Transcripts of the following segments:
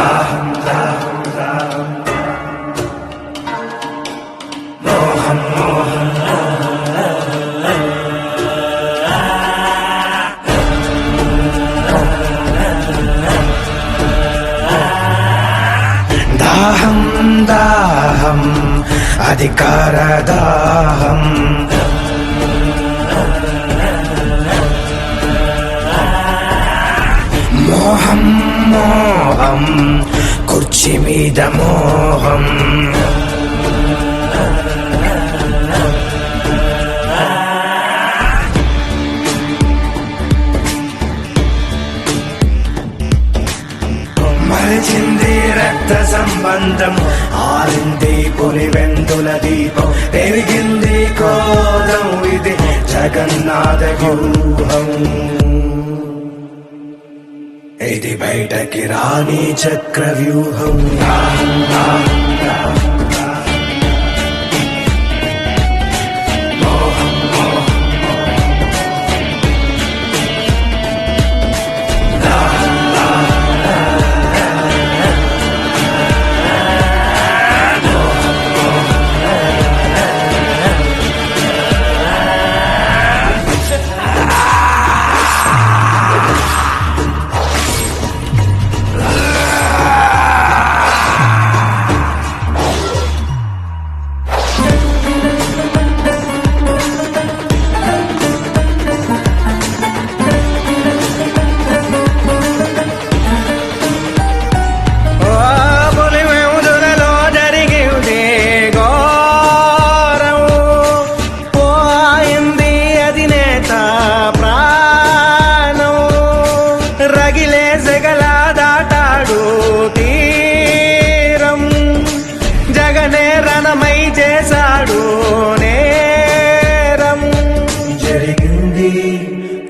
దాహం దాహం దాహం మోహం మోహం దాహం దాహం అధికార దాహం మోహం మోహం కుర్చీ మీద మోహం మరిచింది రక్త సంబంధం ఆరింది పులివెందుల దీపం పెరిగింది కోదం ఇది జగన్నాథ వ్యూహం ఇది బయటకి రాని చక్ర వ్యూహం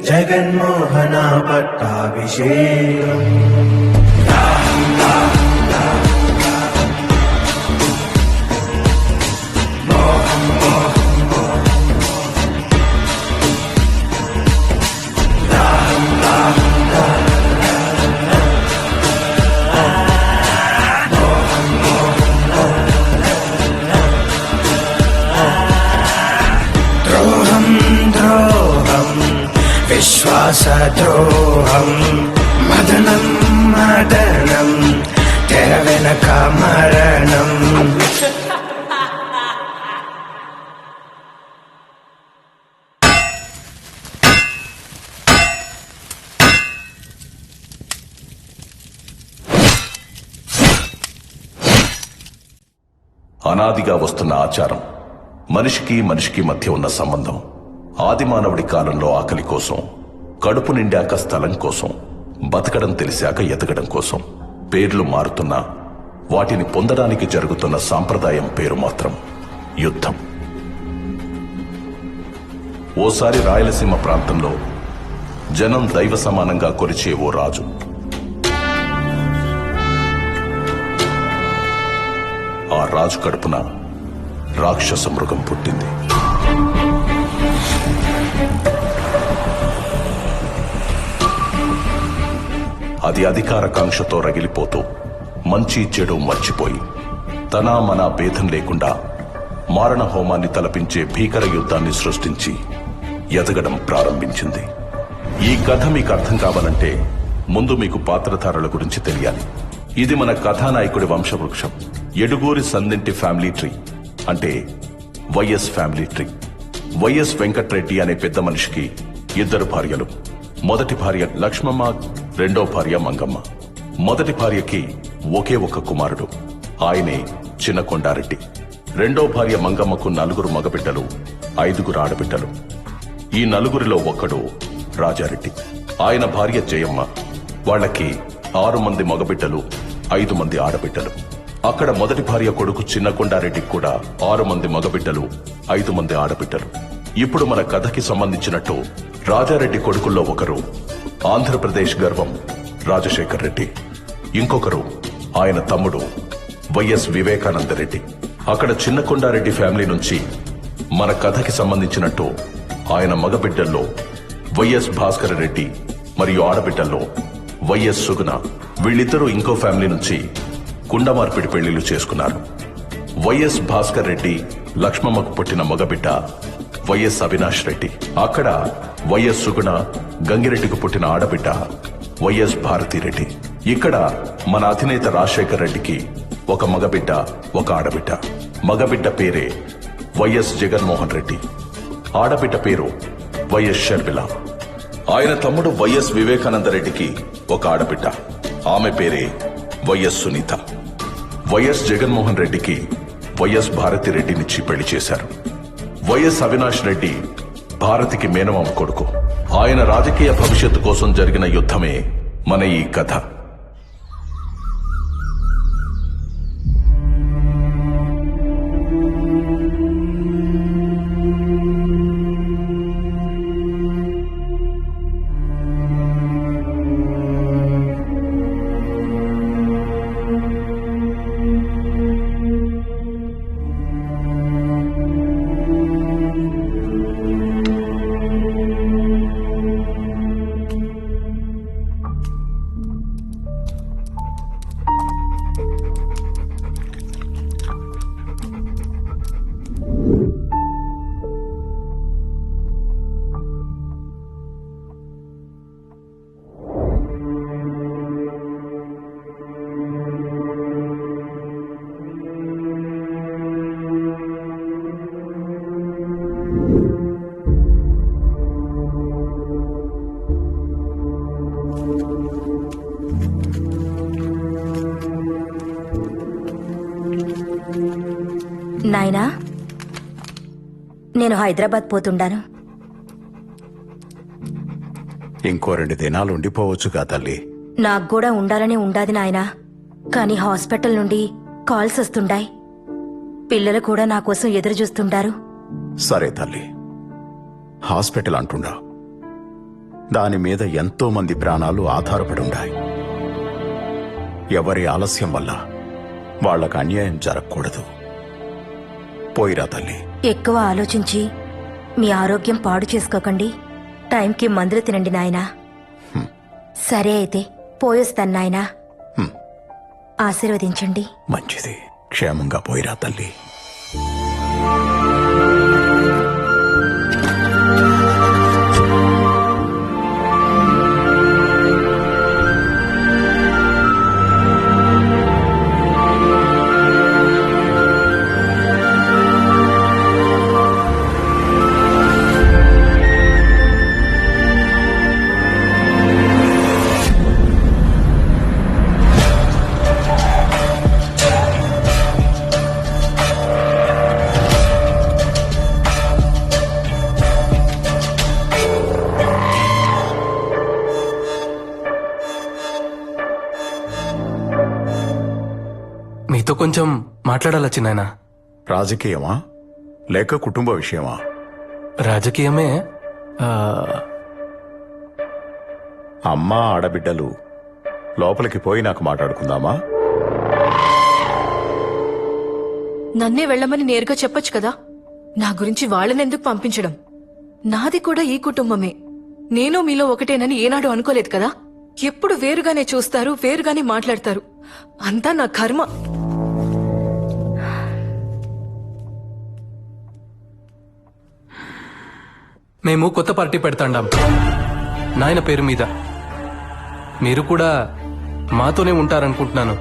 జగన్మోహన పట్టాభిషేకం ద్రోహం ద్రోహం విశ్వాసద్రోహం మదనం మదనం తెర వెనక మరణం అనాదిగా వస్తున్న ఆచారం మనిషికి మనిషికి మధ్య ఉన్న సంబంధం ఆదిమానవుడి కాలంలో ఆకలి కోసం, కడుపు నిండాక స్థలం కోసం, బతకడం తెలిసాక ఎదగడం కోసం పేర్లు మారుతున్నా వాటిని పొందడానికి జరుగుతున్న సాంప్రదాయం పేరు మాత్రం యుద్ధం. ఓసారి రాయలసీమ ప్రాంతంలో జనం దైవ సమానంగా కొలిచే ఓ రాజు. ఆ రాజు కడుపున రాక్షస మృగం పుట్టింది. అది అధికార కాంక్షతో రగిలిపోతూ మంచి చెడు మర్చిపోయి తన మన భేదం లేకుండా మారణ హోమాన్ని తలపించే భీకర యుద్ధాన్ని సృష్టించి ఎదగడం ప్రారంభించింది. ఈ కథ మీకు అర్థం కావాలంటే ముందు మీకు పాత్రధారుల గురించి తెలియాలి. ఇది మన కథానాయకుడి వంశవృక్షం. ఎడుగూరి సందింటి ఫ్యామిలీ ట్రీ, అంటే YS family tree. YS Venkatreddy అనే పెద్ద మనిషికి 2 భార్యలు. మొదటి భార్య లక్ష్మమ్మ, రెండో భార్య మంగమ్మ. మొదటి భార్యకి ఒకే ఒక కుమారుడు, ఆయనే చిన్న కొండారెడ్డి. రెండో భార్య మంగమ్మకు 4 మగబిడ్డలు, 5 ఆడబిడ్డలు. ఈ 4 ఒక్కడు రాజారెడ్డి. ఆయన భార్య జయమ్మ. వాళ్ళకి 6 మంది మగబిడ్డలు, 5 మంది ఆడబిడ్డలు. అక్కడ మొదటి భార్య కొడుకు చిన్న కొండారెడ్డికి కూడా 6 మంది మగబిడ్డలు, 5 మంది ఆడబిడ్డలు. ఇప్పుడు మన కథకి సంబంధించినట్టు రాజారెడ్డి కొడుకుల్లో ఒకరు ఆంధ్రప్రదేశ్ గర్వం రాజశేఖర్ రెడ్డి, ఇంకొకరు ఆయన తమ్ముడు వైఎస్ వివేకానంద రెడ్డి. అక్కడ చిన్న కొండారెడ్డి ఫ్యామిలీ నుంచి మన కథకి సంబంధించినట్టు ఆయన మగబిడ్డల్లో వైఎస్ భాస్కర రెడ్డి మరియు ఆడబిడ్డల్లో వైఎస్ సుగుణ. వీళ్ళిద్దరూ ఇంకో ఫ్యామిలీ నుంచి కుండ మార్పిడి పెళ్లిళ్లు చేసుకున్నారు. వైఎస్ భాస్కర్ రెడ్డి లక్ష్మమ్మకు పుట్టిన మగబిడ్డ వైఎస్ అవినాష్ రెడ్డి. అక్కడ వైఎస్ సుగుణ గంగిరెడ్డికి పుట్టిన ఆడబిడ్డ వైఎస్ భారతిరెడ్డి. ఇక్కడ మన అధినేత రాజశేఖర్ రెడ్డికి ఒక మగబిడ్డ, ఒక ఆడబిడ్డ. మగబిడ్డ పేరే వైఎస్ జగన్మోహన్ రెడ్డి, ఆడబిడ్డ పేరు వైఎస్ షర్మిల. ఆయన తమ్ముడు వైఎస్ వివేకానంద రెడ్డికి ఒక ఆడబిడ్డ, ఆమె పేరే వైఎస్ సునీత. వైఎస్ జగన్మోహన్ రెడ్డికి వైఎస్ భారతిరెడ్డినిచ్చి పెళ్లి చేశారు. వైఎస్ అవినాష్ రెడ్డి భారతికి మేనమామ కొడుకు. ఆయన రాజకీయ భవిష్యత్తు కోసం జరిగిన యుద్ధమే మన ఈ కథ. నాయనా, నేను హైదరాబాద్ పోతుండాను. ఇంకో 2 దినాలు ఉండిపోవచ్చుగా తల్లి. నాకు కూడా ఉండాలని ఉండాది నాయనా, కానీ హాస్పిటల్ నుండి కాల్స్ వస్తుండాయి. పిల్లలు కూడా నా కోసం ఎదురు చూస్తుండారు. సరే తల్లి, హాస్పిటల్ అంటుండా, దాని మీద ఎంతో మంది ప్రాణాలు ఆధారపడి ఉన్నాయి. ఎవరి ఆలస్యం వల్ల వాళ్లకు అన్యాయం జరగకూడదు. పోయిరా తల్లి. ఎక్కువ ఆలోచించి మీ ఆరోగ్యం పాడు చేసుకోకండి. టైంకి మందులు తినండి నాయనా. సరే అయితే పోయొస్తాను నాయనా. ఆశీర్వదించండి. మంచిది, క్షేమంగా పోయిరా తల్లి. మీతో కొంచెం మాట్లాడాలా చిన్నాయనా? రాజకీయమా లేక కుటుంబ విషయమా? రాజకీయమే. అమ్మా ఆడబిడ్డలు లోపలికి పోయి నాకు మాట్లాడుకుందామా? నన్నే వెళ్ళమని నేరుగా చెప్పొచ్చు కదా. నా గురించి వాళ్ళనెందుకు పంపించడం? నాది కూడా ఈ కుటుంబమే. నేను మీలో ఒకటేనని ఏనాడు అనుకోలేదు కదా. ఎప్పుడు వేరుగానే చూస్తారు, వేరుగానే మాట్లాడతారు. అంతా నా కర్మ. మేము కొత్త పార్టీ పెడతాండాం నాయన పేరు మీద. మీరు కూడా మాతోనే ఉంటారనుకుంటున్నాను.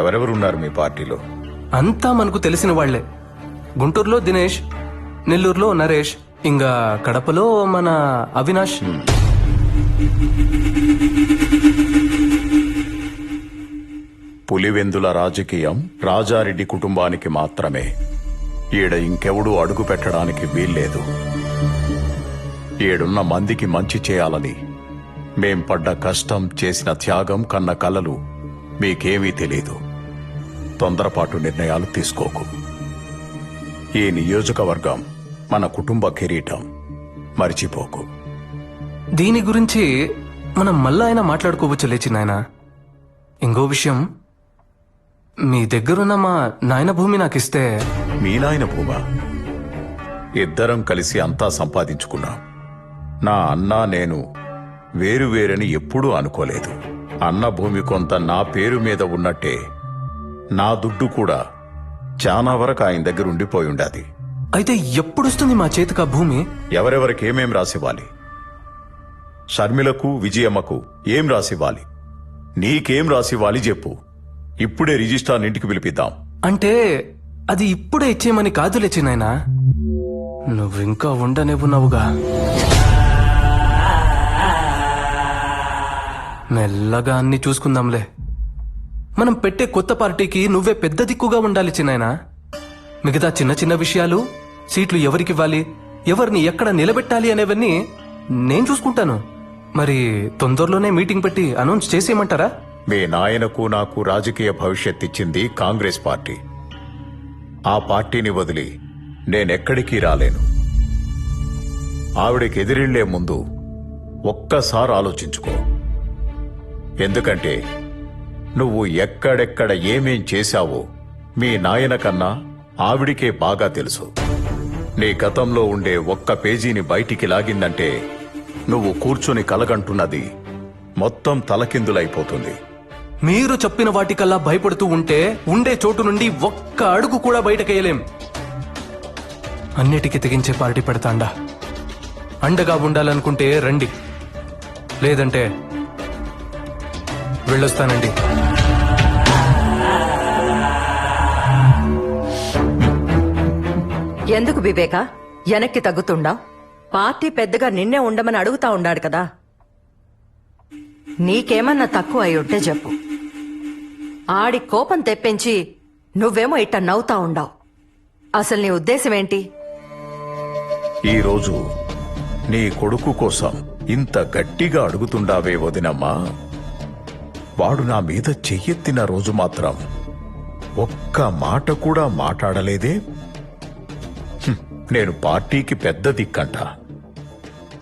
ఎవరెవరున్నారు మీ పార్టీలో? అంతా మనకు తెలిసిన వాళ్లే. గుంటూరులో దినేష్, నెల్లూరులో నరేష్, ఇంకా కడపలో మన అవినాష్. పులివెందుల రాజకీయం రాజారెడ్డి కుటుంబానికి మాత్రమే. ఈడ ఇంకెవడూ అడుగు పెట్టడానికి వీల్లేదు. ఏడున్న మందికి మంచి చేయాలని మేం పడ్డ కష్టం, చేసిన త్యాగం, కన్న కలలు మీకేమీ తెలీదు. తొందరపాటు నిర్ణయాలు తీసుకోకు. ఈ నియోజకవర్గం మన కుటుంబ కిరీటం, మరిచిపోకు. దీని గురించి మనం మళ్ళా అయినా మాట్లాడుకోవచ్చు లేచి నాయన. ఇంకో విషయం, మీ దగ్గరున్న మా నాయన భూమి నాకిస్తే. మీ నాయన భూమా? ఇద్దరం కలిసి అంతా సంపాదించుకున్నాం. నా అన్నా నేను వేరువేరని ఎప్పుడూ అనుకోలేదు. అన్న భూమి కొంత నా పేరు మీద ఉన్నట్టే నా దుడ్డు కూడా చాలా వరకు ఆయన దగ్గర ఉండిపోయి ఉండాది. అయితే ఎప్పుడొస్తుంది మా చేతికి ఆ భూమి? ఎవరెవరికి ఏమేం రాసివ్వాలి? షర్మిలకు, విజయమ్మకు ఏం రాసివ్వాలి? నీకేం రాసివ్వాలి చెప్పు. ఇప్పుడే రిజిస్ట్రార్ ఇంటికి పిలిపిద్దాం. అంటే అది ఇప్పుడే ఇచ్చేయమని కాదులే చిన్నాయనా, నువ్వింకా ఉండనివ్వున్నావుగా. మెల్లగా అన్ని చూసుకుందాంలే. మనం పెట్టే కొత్త పార్టీకి నువ్వే పెద్ద దిక్కుగా ఉండాలి చిన్నాయనా. మిగతా చిన్న చిన్న విషయాలు, సీట్లు ఎవరికివ్వాలి, ఎవరిని ఎక్కడ నిలబెట్టాలి అనేవన్నీ నేను చూసుకుంటాను. మరి తొందరలోనే మీటింగ్ పెట్టి అనౌన్స్ చేసేయమంటారా? మీ నాయనకు నాకు రాజకీయ భవిష్యత్ ఇచ్చింది కాంగ్రెస్ పార్టీ. ఆ పార్టీని వదిలి నేనెక్కడికి రాలేను. ఆవిడకి ఎదిరిళ్లే ముందు ఒక్కసారి ఆలోచించుకో. ఎందుకంటే నువ్వు ఎక్కడెక్కడ ఏమేం చేశావో మీ నాయన కన్నా ఆవిడికే బాగా తెలుసు. నీ గతంలో ఉండే ఒక్క పేజీని బయటికి లాగిందంటే నువ్వు కూర్చుని కలగంటున్నది మొత్తం తలకిందులైపోతుంది. మీరు చెప్పిన వాటికల్లా భయపడుతూ ఉంటే ఉండే చోటు నుండి ఒక్క అడుగు కూడా బయటకేయలేం. అన్నిటికీ తెగించే పార్టీ పెడతాండా. అండగా ఉండాలనుకుంటే రండి, లేదంటే వెళ్ళొస్తానండి. ఎందుకు వివేక వెనక్కి తగ్గుతుండా? పార్టీ పెద్దగా నిన్నే ఉండమని అడుగుతా ఉండాడు కదా. నీకేమన్నా తక్కువ అయి ఉంటే చెప్పు. ఆడి కోపం తెప్పించి నువ్వేమో ఇట్ట నవ్వుతా ఉండావు. అసలు నీ ఉద్దేశం ఏంటి? ఈరోజు నీ కొడుకు కోసం ఇంత గట్టిగా అడుగుతుండావే వదినమ్మా. వాడు నా మీద చెయ్యెత్తిన రోజు మాత్రం ఒక్క మాట కూడా మాట్లాడలేదే. నేను పార్టీకి పెద్ద దిక్కంట.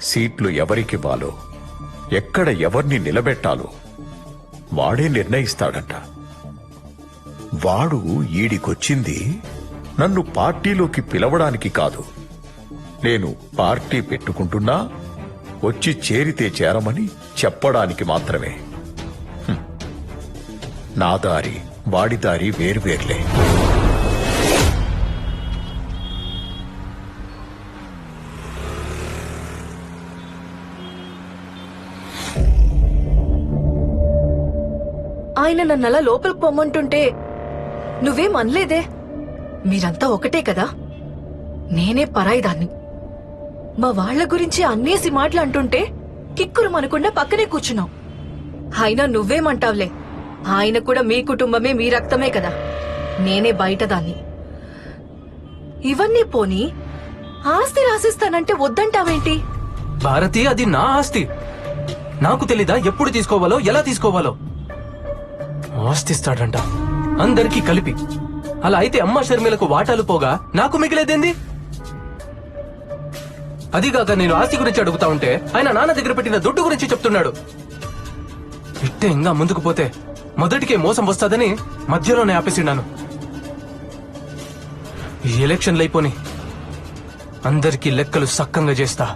సీట్లు ఎవరికివ్వాలో, ఎక్కడ ఎవరిని నిలబెట్టాలో వాడే నిర్ణయిస్తాడంట. వాడు ఈడికొచ్చింది నన్ను పార్టీలోకి పిలవడానికి కాదు. నేను పార్టీ పెట్టుకుంటున్నా వచ్చి చేరితే చేరమని చెప్పడానికి మాత్రమే. నా దారి వాడి దారి వేర్వేర్లే. ఆయన నన్నలా లోపలికి పొమ్మంటుంటే నువ్వేం అనలేదే. మీరంతా ఒకటే కదా, నేనే పరాయిదాన్ని. మా వాళ్ల గురించి అన్నేసి మాటలు అంటుంటే కిక్కురు మనకుండా పక్కనే కూర్చున్నావు. అయినా నువ్వేమంటావులే, ఆయన కూడా మీ కుటుంబమే, మీ రక్తమే కదా. నేనే బయటదాన్ని. ఇవన్నీ పోని ఆస్తి రాసిస్తానంటే వద్దంటావేంటి? భారతి, అది నా ఆస్తి. నాకు తెలీదా ఎప్పుడు తీసుకోవాలో, ఎలా తీసుకోవాలో? ఆస్తిస్తాడంట అందరికీ కలిపి. అలా అయితే అమ్మ షర్మిలకు వాటాలు పోగా నాకు మిగిలేదేంది? అదిగాక నేను ఆస్తి గురించి అడుగుతా ఉంటే ఆయన నాన్న దగ్గర పెట్టిన దుడ్డు గురించి చెప్తున్నాడు. ఇట్టే ఇంకా ముందుకు పోతే మొదటికే మోసం వస్తాదని మధ్యలోనే ఆపేసిన్నాను. ఈ ఎలక్షన్లు అయిపోని అందరికీ లెక్కలు సక్కంగా చేస్తా.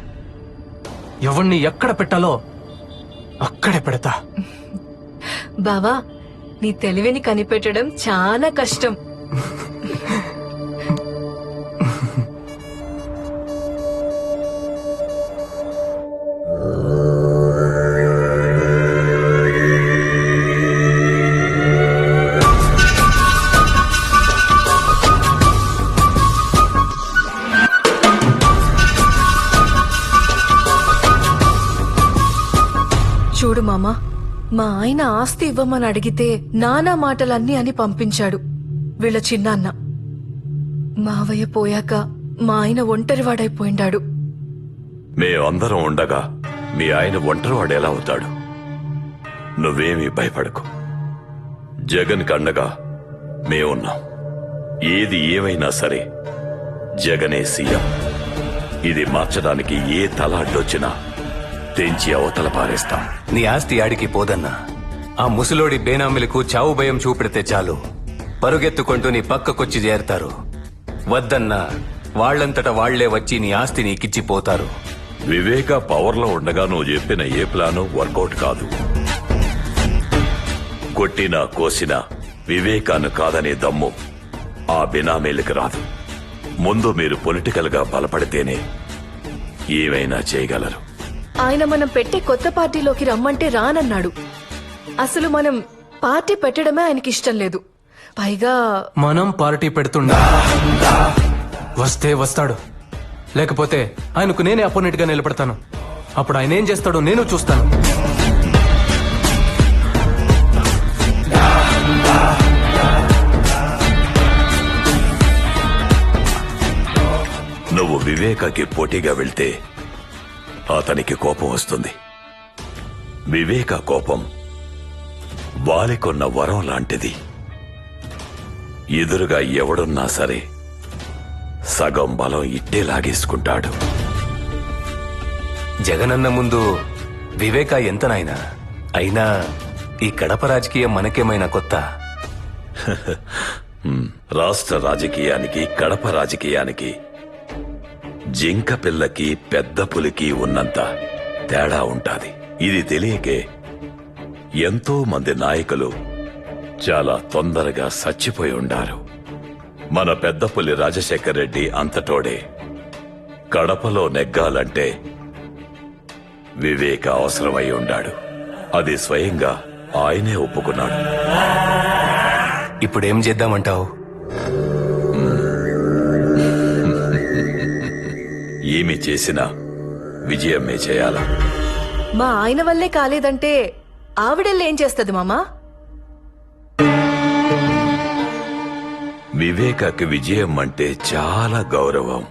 ఎవణ్ణి ఎక్కడ పెట్టాలో అక్కడే పెడతా. బావా, నీ తెలివిని కనిపెట్టడం చాలా కష్టం. చూడు మామా, మా ఆయన ఆస్తి ఇవ్వమని అడిగితే నానా మాటలన్నీ అని పంపించాడు వీళ్ళ చిన్నాన్న. మావయ్య పోయాక మా ఆయన ఒంటరివాడైపోయిండాడు. మేమందరం ఉండగా మీ ఆయన ఒంటరివాడు ఎలా అవుతాడు? నువ్వేమీ భయపడకు. జగన్ కండగా మేమున్నాం. ఏది ఏమైనా సరే జగనే సీఎం. ఇది మార్చడానికి ఏ తలాడ్డొచ్చినా తెంచి అవతల పారేస్తాం. నీ ఆస్తి ఆడికి పోదన్నా. ఆ ముసలోడి బేనామిలకు చావు భయం చూపెడితే చాలు, పరుగెత్తుకుంటూ నీ పక్కకొచ్చి చేరతారు. వద్దన్నా వాళ్లంతట వాళ్లే వచ్చి నీ ఆస్తి నీకిచ్చిపోతారు. వివేక పవర్లో ఉండగా నువ్వు చెప్పిన ఏ ప్లాను వర్కౌట్ కాదు. కొట్టినా కోసినా వివేకాన్ని కాదనే దమ్ము ఆ బినామీలకు రాదు. ముందు మీరు పొలిటికల్ గా బలపడితేనే ఏమైనా చేయగలరు. ఆయన మనం పెట్టే కొత్త పార్టీలోకి రమ్మంటే రానన్నాడు. అసలు మనం పార్టీ పెట్టడమే ఆయనకి ఇష్టం లేదు. పైగా మనం పార్టీ పెడుతుండా వస్తే వస్తాడు, లేకపోతే ఆయనకు నేనే అపోనెంట్ గా నిలబడతాను. అప్పుడు ఆయన ఏం చేస్తాడో నేను చూస్తాను. నువ్వు వివేకకి పోటీగా వెళ్తే అతనికి కోపం వస్తుంది. వివేక కోపం వాలికొన్న వరం లాంటిది. ఎదురుగా ఎవడున్నా సరే సగం బలం ఇట్టే లాగేసుకుంటాడు. జగనన్న ముందు వివేక ఎంత నాయనా? అయినా ఈ కడప రాజకీయం మనకేమైనా కొత్త? రాష్ట్ర రాజకీయానికి కడప రాజకీయానికి జింక పిల్లకి పెద్ద పులికి ఉన్నంత తేడా ఉంటాది. ఇది తెలియకే ఎంతో మంది నాయకులు చాలా తొందరగా చచ్చిపోయి ఉండారు. మన పెద్ద పులి రాజశేఖర్ రెడ్డి అంతటోడే. కడపలో నెగ్గాలంటే వివేక అవసరమై ఉండాడు. అది స్వయంగా ఆయనే ఒప్పుకున్నాడు. ఇప్పుడేం చేద్దామంటావు? ఏమి చేసినా విజయమే చేయాలా? మా ఆయన వల్లే కాలేదంటే ఆవిడెళ్ళేం చేస్తుంది మామా? వివేకకి విజయం అంటే చాలా గౌరవం.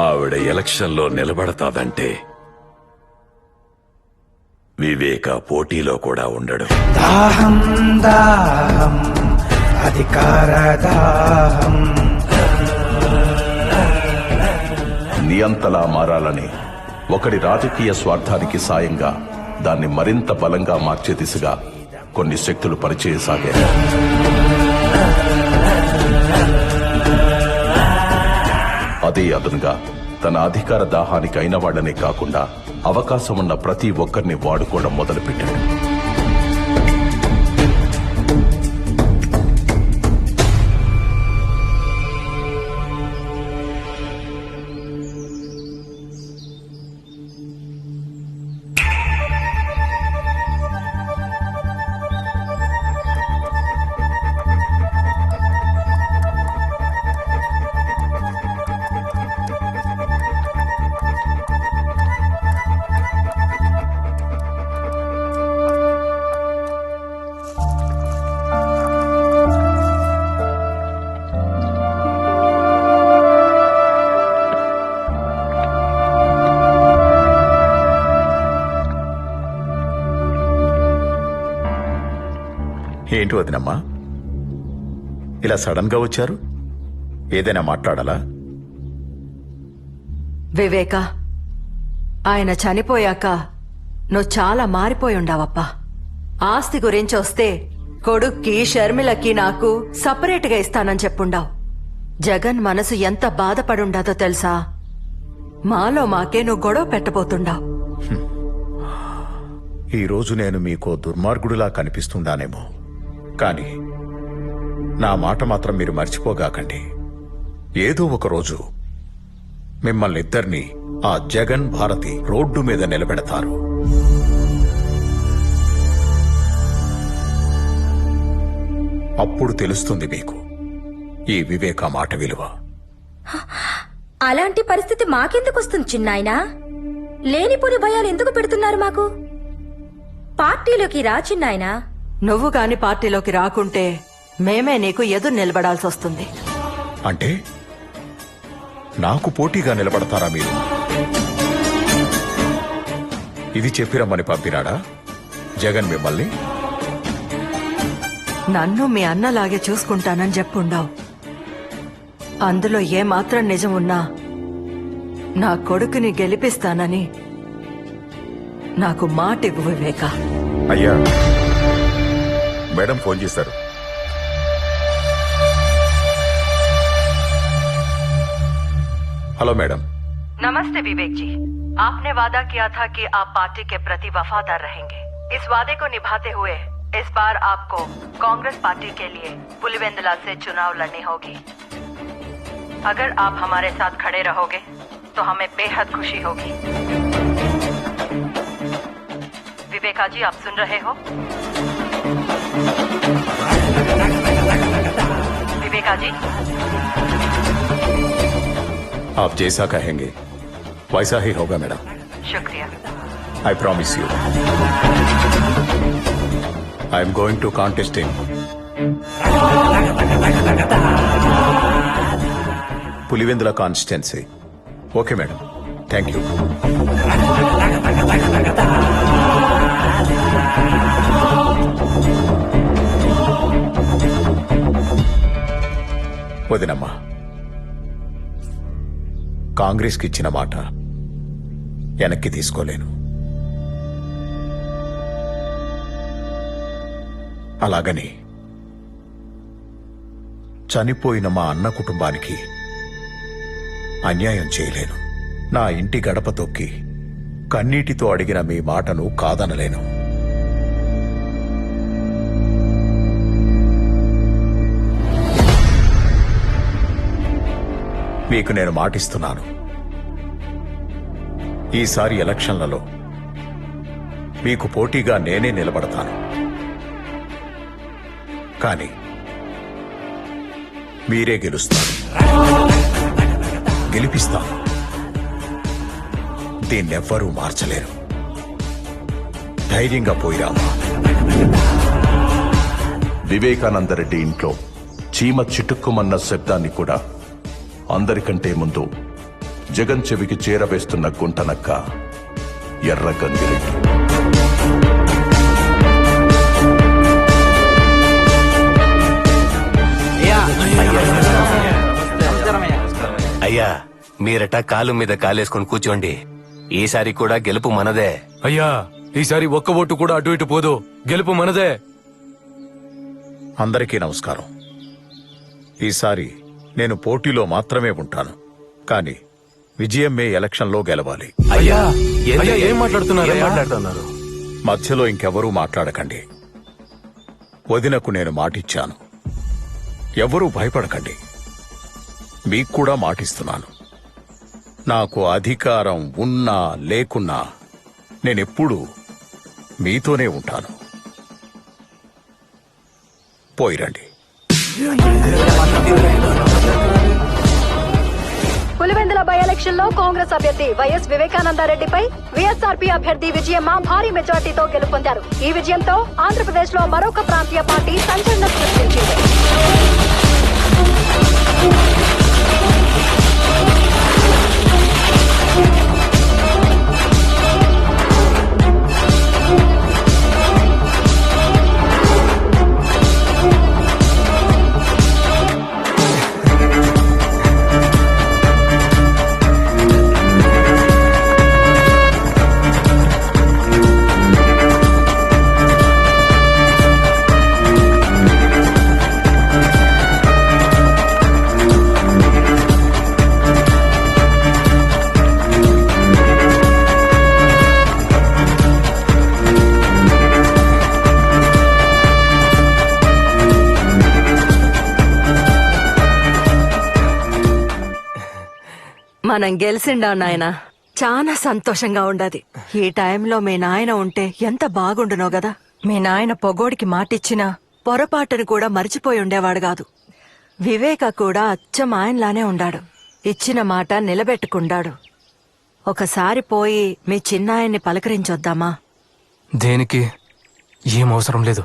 ఆవిడ ఎలక్షన్లో నిలబడతాదంటే వివేక పోటీలో కూడా ఉండడు. దాహం దాహం అధికార దాహం. నియంతలా మారాలని ఒకడి రాజకీయ స్వార్థానికి సాయంగా దాన్ని మరింత బలంగా మార్చే దిశగా కొన్ని శక్తులు పనిచేయసాగాయి. అదే అదనుగా తన అధికార దాహానికి అయిన వాళ్లనే కాకుండా అవకాశం ఉన్న ప్రతి ఒక్కరిని వాడుకోవడం మొదలుపెట్టాడు. ఏంటి వదినమ్మా ఇలా సడన్ గా వచ్చారు? ఏదైనా మాట్లాడాలా? వివేక, ఆయన చనిపోయాక నువ్వు చాలా మారిపోయి ఉండావప్పా. ఆస్తి గురించి వస్తే కొడుక్కి షర్మిలకి నాకు సపరేట్గా ఇస్తానని చెప్పుండావు. జగన్ మనసు ఎంత బాధపడుండాదో తెలుసా? మాలో మాకే నువ్వు గొడవ పెట్టబోతుండావు. ఈరోజు నేను మీకో దుర్మార్గుడిలా కనిపిస్తుండానేమో, కానీ నా మాట మాత్రం మీరు మర్చిపోగాకండి. ఏదో ఒక రోజు మిమ్మల్ని ఇద్దరినీ ఆ జగన్ భారతి రోడ్డు మీద నిలబెడతారు. అప్పుడు తెలుస్తుంది మీకు ఈ వివేక మాట విలువ. అలాంటి పరిస్థితి మాకెందుకు వస్తుంది చిన్నాయనా? లేనిపోని భయాలు ఎందుకు పెడుతున్నారు మాకు? పార్టీలోకి రా చిన్నాయనా. నువ్వు గాని పార్టీలోకి రాకుంటే మేమే నీకు ఎదురు నిలబడాల్సి వస్తుంది. అంటే నాకు పోటీగా నిలబడతారా మీరు? ఇది చెప్పిరమ్మని పంపినాడా జగన్ మిమ్మల్ని? నన్ను మీ అన్నలాగే చూసుకుంటానని చెప్పుండావు. అందులో ఏమాత్రం నిజం ఉన్నా నా కొడుకుని గెలిపిస్తానని నాకు మాటివ్వు వివేక. అయ్యా, మేడం ఫోన్ చేశారు. Hello madam. नमस्ते विवेक जी। आपने वादा किया था कि आप पार्टी के प्रति वफादार रहेंगे। इस वादे को निभाते हुए इस बार आपको कांग्रेस पार्टी के लिए पुलिवेंदला से चुनाव लड़नी होगी। अगर आप हमारे साथ खड़े रहोगे तो हमें बेहद खुशी होगी। विवेका जी, आप सुन रहे हो? विवेका जी, आप जैसा कहेंगे वैसा ही होगा मैडम। शुक्रिया। I promise you. I am going to contest in Pulivendula constituency. Okay, madam. Thank you. వదినమ్మా, కాంగ్రెస్కి ఇచ్చిన మాట వెనక్కి తీసుకోలేను. అలాగని చనిపోయిన మా అన్న కుటుంబానికి అన్యాయం చేయలేను. నా ఇంటి గడప తొక్కి కన్నీటితో అడిగిన మీ మాటను కాదనలేను. మీకు నేను మాటిస్తున్నాను, ఈసారి ఎలక్షన్లలో మీకు పోటీగా నేనే నిలబడతాను. కానీ మీరే గెలుస్తారు, గెలిపిస్తాను. దీన్నెవ్వరూ మార్చలేరు. ధైర్యంగా పోయిరామా. వివేకానందరెడ్డి ఇంట్లో చీమ చిటుక్కుమన్న శబ్దాన్ని కూడా అందరికంటే ముందు జగన్ చెవికి చేరవేస్తున్న గుంటనక్క ఎర్రగందిరెడ్డి. అయ్యా, మీరట కాలు మీద కాలేసుకుని కూర్చోండి. ఈసారి కూడా గెలుపు మనదే. అయ్యా, ఈసారి ఒక్క ఓటు కూడా అటు ఇటు పోదు, గెలుపు మనదే. అందరికీ నమస్కారం. ఈసారి నేను పోటీలో మాత్రమే ఉంటాను, కానీ విజయం మే ఎలక్షన్లో గెలవాలి. అయ్యా, ఏం మాట్లాడుతున్నారు? మధ్యలో ఇంకెవరూ మాట్లాడకండి. వదినకు నేను మాటిచ్చాను. ఎవరూ భయపడకండి. మీకు కూడా మాటిస్తున్నాను. నాకు అధికారం ఉన్నా లేకున్నా నేనెప్పుడూ మీతోనే ఉంటాను. పోయిరండి. పులివెందుల బై ఎలక్షన్ లో కాంగ్రెస్ అభ్యర్థి వైఎస్ వివేకానందరెడ్డిపై వైఎస్ఆర్పీ అభ్యర్థి విజయమ్మ భారీ మెజార్టీతో గెలుపొందారు. ఈ విజయంతో ఆంధ్రప్రదేశ్ లో మరొక ప్రాంతీయ పార్టీ సంచలనం సృష్టించింది. మనం గెలిచిండా నాయన, చాలా సంతోషంగా ఉండదు. ఈ టైంలో మీ నాయన ఉంటే ఎంత బాగుండునో గదా. మీ నాయన పొగోడికి మాటిచ్చినా పొరపాటును కూడా మర్చిపోయి ఉండేవాడు కాదు. వివేక కూడా అచ్చం ఆయనలానే ఉండాడు. ఇచ్చిన మాట నిలబెట్టుకుండాడు. ఒకసారి పోయి మీ చిన్నాయన్ని పలకరించొద్దామా? దేనికి? ఏం అవసరం లేదు.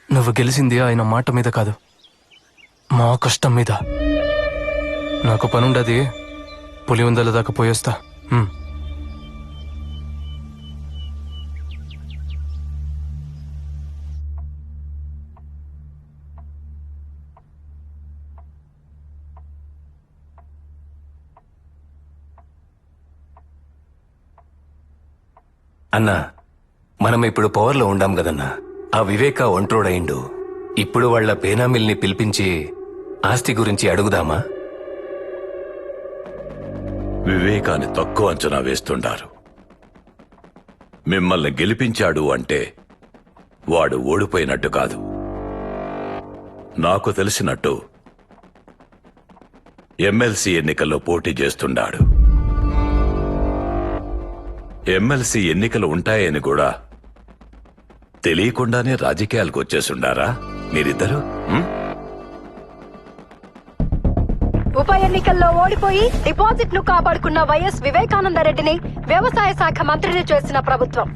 నువ్వు గెలిచింది ఆయన మాట మీద కాదు, మా కష్టం మీద. నాకు పనుండది, పులివెందుల దాకా పోయేస్తా. అన్నా, మనం ఇప్పుడు పవర్లో ఉండాం కదన్నా. ఆ వివేక ఒంట్రోడయిండు. ఇప్పుడు వాళ్ల పేనామిల్ని పిలిపించి ఆస్తి గురించి అడుగుదామా? వివేకాన్ని తక్కువ అంచనా వేస్తుండారు. మిమ్మల్ని గెలిపించాడు అంటే వాడు ఓడిపోయినట్టు కాదు. నాకు తెలిసినట్టు ఎమ్మెల్సీ ఎన్నికల్లో పోటీ చేస్తుండాడు. ఎమ్మెల్సీ ఎన్నికలు ఉంటాయని కూడా తెలియకుండానే రాజకీయాలకు వచ్చేసుండారా మీరిద్దరు? ఉప ఎన్నికల్లో ఓడిపోయి డిపాజిట్లు కాపాడుకున్న వైఎస్ వివేకానందరెడ్డిని వ్యవసాయ శాఖ మంత్రిని చేసిన ప్రభుత్వం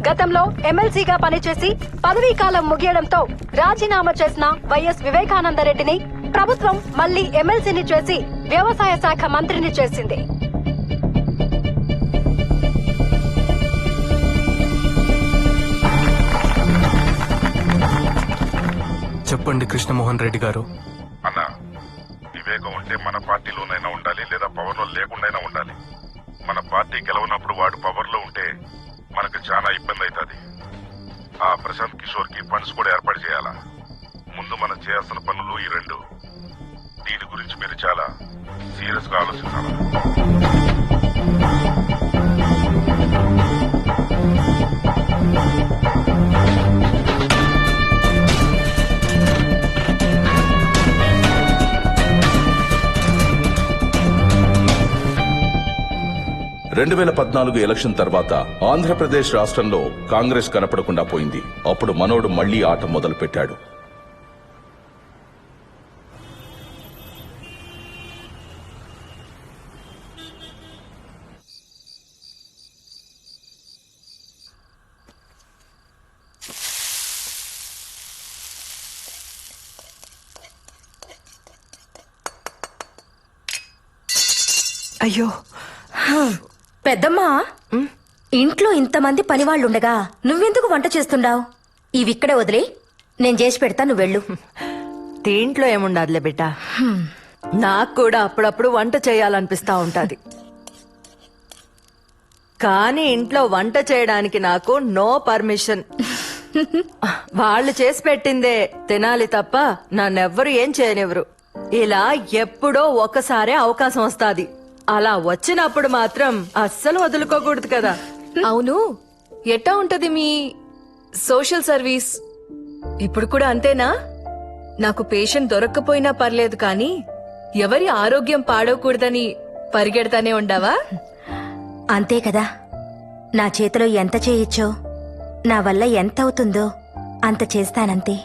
గతంలో ఎమ్మెల్సీగా పనిచేసి పదవీ కాలం ముగియడంతో రాజీనామా చేసిన వైఎస్ వివేకానందరెడ్డిని ప్రభుత్వం మళ్లీ ఎమ్మెల్సీని చేసి వ్యవసాయ శాఖ మంత్రిని చేసింది. చెప్పండి కృష్ణమోహన్ రెడ్డి గారు. అన్నా, వివేకం ఉంటే మన పార్టీలోనైనా ఉండాలి, లేదా పవర్ లో లేకుండా ఉండాలి. మన పార్టీ గెలవనప్పుడు వాడు పవర్ లో ఉంటే మనకు చాలా ఇబ్బంది అవుతుంది. ఆ ప్రశాంత్ కిషోర్ కి ఫండ్స్ కూడా ఏర్పాటు చేయాలా. ముందు మనం చేయాల్సిన పనులు ఈ రెండు. దీని గురించి మీరు చాలా సీరియస్ గా ఆలోచించాలి. 2014 ఎలక్షన్ తర్వాత ఆంధ్రప్రదేశ్ రాష్ట్రంలో కాంగ్రెస్ కనపడకుండా పోయింది. అప్పుడు మనోడు మళ్లీ ఆట మొదలు పెట్టాడు. అయ్యో పెద్దమ్మా, ఇంట్లో ఇంతమంది పనివాళ్లుండగా నువ్వెందుకు వంట చేస్తుండావు? ఇవిక్కడే వదిలే, నేను చేసి పెడతా, నువ్వు వెళ్ళు. దీంట్లో ఏముండదులే బిడ్డ, నాకు కూడా అప్పుడప్పుడు వంట చేయాలనిపిస్తా ఉంటది. కానీ ఇంట్లో వంట చేయడానికి నాకు నో పర్మిషన్. వాళ్ళు చేసి పెట్టిందే తినాలి తప్ప నన్నెవ్వరు ఏం చేయనివ్వరు. ఇలా ఎప్పుడో ఒకసారే అవకాశం వస్తాది. అలా వచ్చినప్పుడు మాత్రం అస్సలు వదులుకోకూడదు కదా. అవును, ఎట్టా ఉంటది మీ సోషల్ సర్వీస్? ఇప్పుడు కూడా అంతేనా? నాకు పేషెంట్ దొరక్కపోయినా పర్లేదు, కానీ ఎవరి ఆరోగ్యం పాడవకూడదని పరిగెడతానే ఉండావా? అంతే కదా. నా చేతిలో ఎంత చేయొచ్చో, నా వల్ల ఎంత అవుతుందో అంత చేస్తానంతే.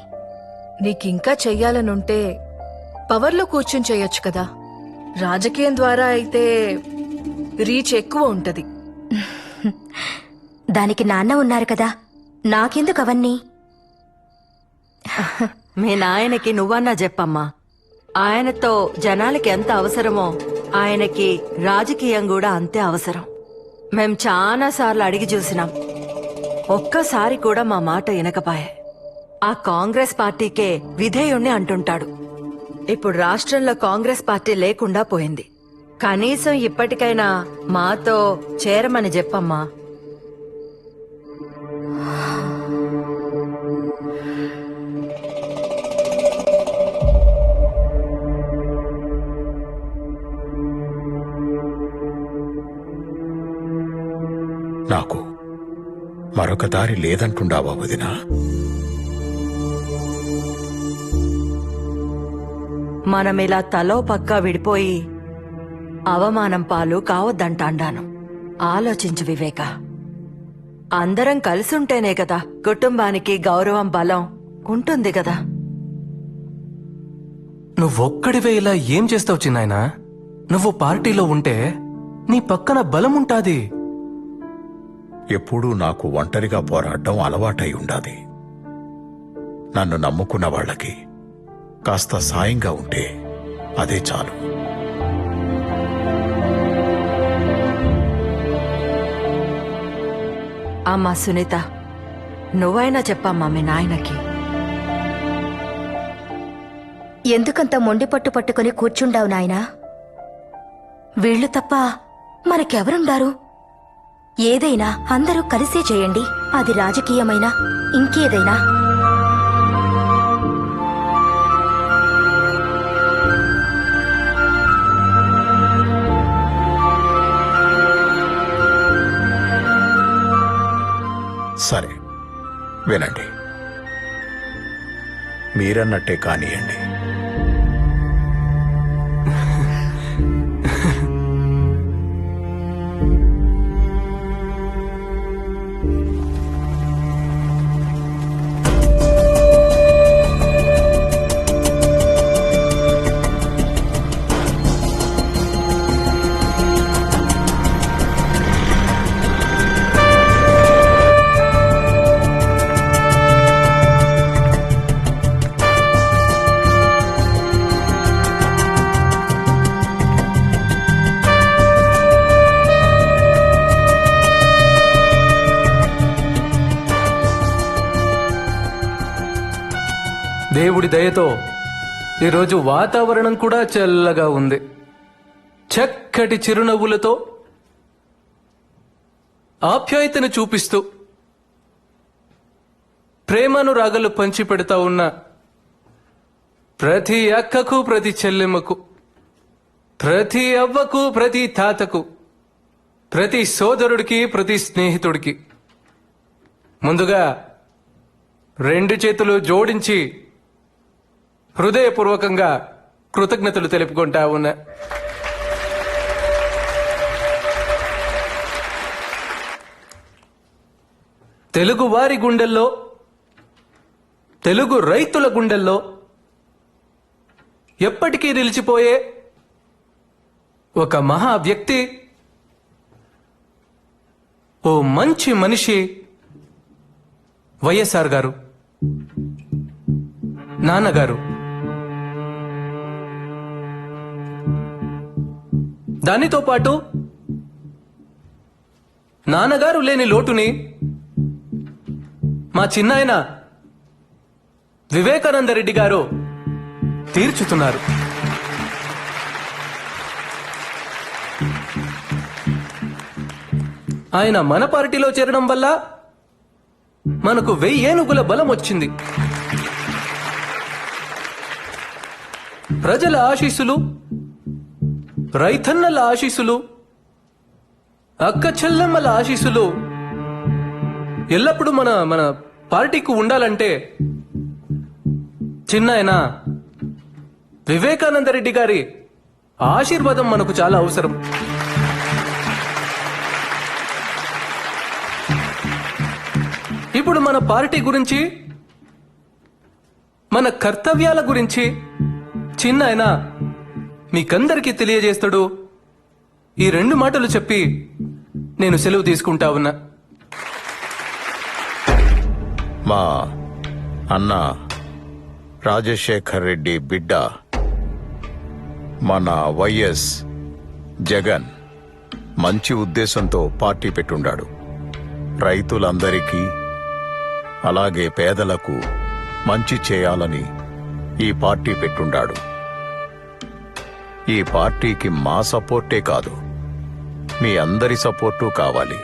నీకింకా చెయ్యాలనుంటే పవర్లో కూర్చుని చెయ్యొచ్చు కదా. రాజకీయం ద్వారా అయితే రీచ్ ఎక్కువ ఉంటది. దానికి నాన్న ఉన్నారు కదా, నాకెందుకు అవన్నీ? మీ నాయనకి నువ్వన్నా చెప్పమ్మా. ఆయనతో జనాలకి ఎంత అవసరమో ఆయనకి రాజకీయం కూడా అంతే అవసరం. మేం చాలా సార్లు అడిగి చూసినాం, ఒక్కసారి కూడా మా మాట వినకపాయే. ఆ కాంగ్రెస్ పార్టీకే విధేయుణ్ణి అంటుంటాడు. ఇప్పుడు రాష్ట్రంలో కాంగ్రెస్ పార్టీ లేకుండా పోయింది. కనీసం ఇప్పటికైనా మాతో చేరమని చెప్పమ్మా. నాకు మరొక దారి లేదంటుండావా వదినా? మనమిలా తలో పక్కా విడిపోయి అవమానం పాలు కావద్దంటాండాను. ఆలోచించు వివేక, అందరం కలిసుంటేనే కదా కుటుంబానికి గౌరవం, బలం ఉంటుంది కదా. నువ్వొక్కడివే ఇలా ఏం చేస్తావు చిన్నాయనా? నువ్వు పార్టీలో ఉంటే నీ పక్కన బలం ఉంటాది. ఎప్పుడూ నాకు ఒంటరిగా పోరాటం అలవాటై ఉండాది. నన్ను నమ్ముకున్న వాళ్ళకి కాస్త సాయంగా ఉంటే అదే చాలు. అమ్మా సునీత, నువ్వైనా చెప్పమ్మా మీ నాయనకి. ఎందుకంత మొండి పట్టు పట్టుకుని కూర్చుండావు నాయనా? వీళ్లు తప్ప మనకెవరుండారు? ఏదైనా అందరూ కలిసే చేయండి, అది రాజకీయమైనా ఇంకేదైనా. సరే వినండి, మీరన్నట్టే కానియండి. దేవుడి దయతో ఈరోజు వాతావరణం కూడా చల్లగా ఉంది. చక్కటి చిరునవ్వులతో ఆప్యాయతను చూపిస్తూ ప్రేమానురాగాలు పంచిపెడతా ఉన్న ప్రతి అక్కకు, ప్రతి చెల్లెమ్మకు, ప్రతి అవ్వకు, ప్రతి తాతకు, ప్రతి సోదరుడికి, ప్రతి స్నేహితుడికి ముందుగా 2 చేతులు జోడించి హృదయపూర్వకంగా కృతజ్ఞతలు తెలుపుకుంటా ఉన్నా. తెలుగు వారి గుండెల్లో, తెలుగు రైతుల గుండెల్లో ఎప్పటికీ నిలిచిపోయే ఒక మహా వ్యక్తి, ఓ మంచి మనిషి వైఎస్ఆర్ గారు, నాన్నగారు. దానితో పాటు నాన్నగారు లేని లోటుని మా చిన్నాయన వివేకానంద రెడ్డి గారు తీర్చుతున్నారు. ఆయన మన పార్టీలో చేరడం వల్ల మనకు 1000 ఏనుగుల బలం వచ్చింది. ప్రజల ఆశీస్సులు, రైతన్నల ఆశీస్సులు, అక్క చెల్లెమ్మల ఆశీస్సులు ఎల్లప్పుడూ మన పార్టీకి ఉండాలంటే చిన్నాయన వివేకానంద రెడ్డి గారి ఆశీర్వాదం మనకు చాలా అవసరం. ఇప్పుడు మన పార్టీ గురించి, మన కర్తవ్యాల గురించి చిన్నాయన మీకందరికీ తెలియజేస్తాడు. ఈ 2 మాటలు చెప్పి నేను సెలవు తీసుకుంటా ఉన్నా. మా అన్న రాజశేఖర్ రెడ్డి బిడ్డ మన వైఎస్ జగన్ మంచి ఉద్దేశంతో పార్టీ పెట్టుండాడు. రైతులందరికీ అలాగే పేదలకు మంచి చేయాలని ఈ పార్టీ పెట్టుండాడు. ఈ పార్టీకి మా సపోర్టే కాదు, మీ అందరి సపోర్టు కావాలి.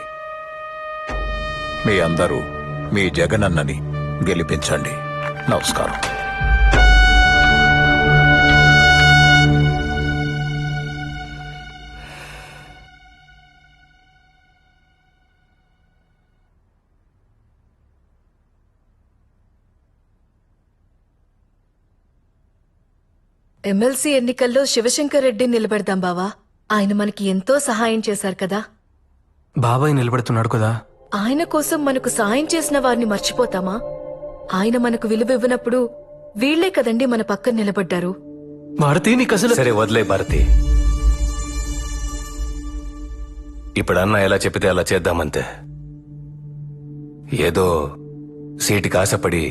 మీ అందరూ మీ జగనన్నని గెలిపించండి. నమస్కారం. ఎమ్మెల్సీ ఎన్నికల్లో శివశంకర్ రెడ్డి నిలబెడదాం బావా. ఆయన మనకి ఎంతో సహాయం చేశారు కదా. బాబాయ్ నిలబడుతున్నాడు కదా. ఆయన కోసం మనకు సాయం చేసిన వారిని మర్చిపోతామా? ఆయన మనకు విలువ ఇవ్వనప్పుడు వీళ్లే కదండి మన పక్కన నిలబడ్డారు. భారతి నీకు అసలు... సరే వదిలే భారతి, ఇప్పుడు అన్న ఎలా చెప్పితే అలా చేద్దామంతే. ఏదో సీటుకి ఆశపడి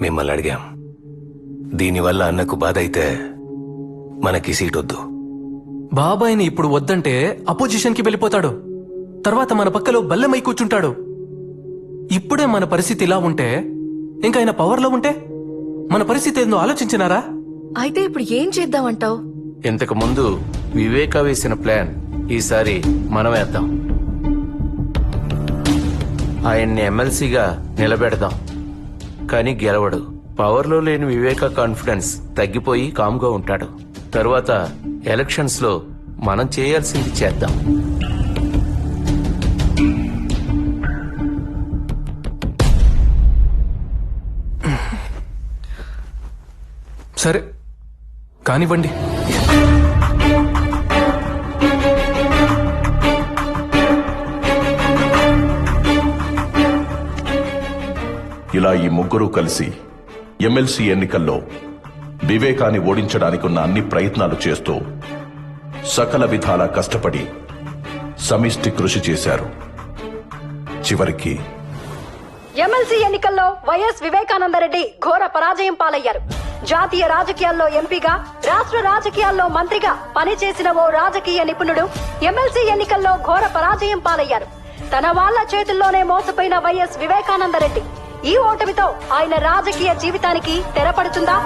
మిమ్మల్ని అడిగాం. దీనివల్ల అన్నకు బాధ అయితే మనకి సీట్ వద్దు. బాబాయిని ఇప్పుడు వద్దంటే అపోజిషన్ కి వెళ్ళిపోతాడు. తర్వాత మన పక్కలో బల్లెమై కూర్చుంటాడు. ఇప్పుడే మన పరిస్థితి ఇలా ఉంటే ఇంకా ఆయన పవర్లో ఉంటే మన పరిస్థితి ఏందో ఆలోచించినారా? అయితే ఇప్పుడు ఏం చేద్దామంటావు? ఇంతకు ముందు వివేక వేసిన ప్లాన్ ఈసారి మనం వేద్దాం. ఆయన్ని ఎమ్మెల్సీగా నిలబెడదాం, కానీ గెలవడు. పవర్లో లేని వివేక కాన్ఫిడెన్స్ తగ్గిపోయి కామ్గా ఉంటాడు. తరువాత ఎలక్షన్స్ లో మనం చేయాల్సింది చేద్దాం. సరే కానివ్వండి. ఇలా ఈ ముగ్గురు కలిసి ఎమ్మెల్సీ ఎన్నికల్లో వివేకాన్ని ఓడించడానికి ఉన్న అన్ని ప్రయత్నాలు చేస్తూ సకల విధాలా కష్టపడి సమిష్టి కృషి చేశారు. చివరికి ఎమ్మెల్సీ ఎన్నికల్లో వైఎస్ వివేకానందరెడ్డి ఘోర పరాజయం పాలయ్యారు. జాతీయ రాజకీయాల్లో ఎంపీగా, రాష్ట్ర రాజకీయాల్లో మంత్రిగా పనిచేసిన ఓ రాజకీయ నిపుణుడు ఎమ్మెల్సీ ఎన్నికల్లో ఘోర పరాజయం పాలయ్యారు. తన వాళ్ల చేతుల్లోనే మోసపోయిన వైఎస్ వివేకానందరెడ్డి ఈ ఓటమితో ఆయన రాజకీయ జీవితానికి తెరపడుతుందా?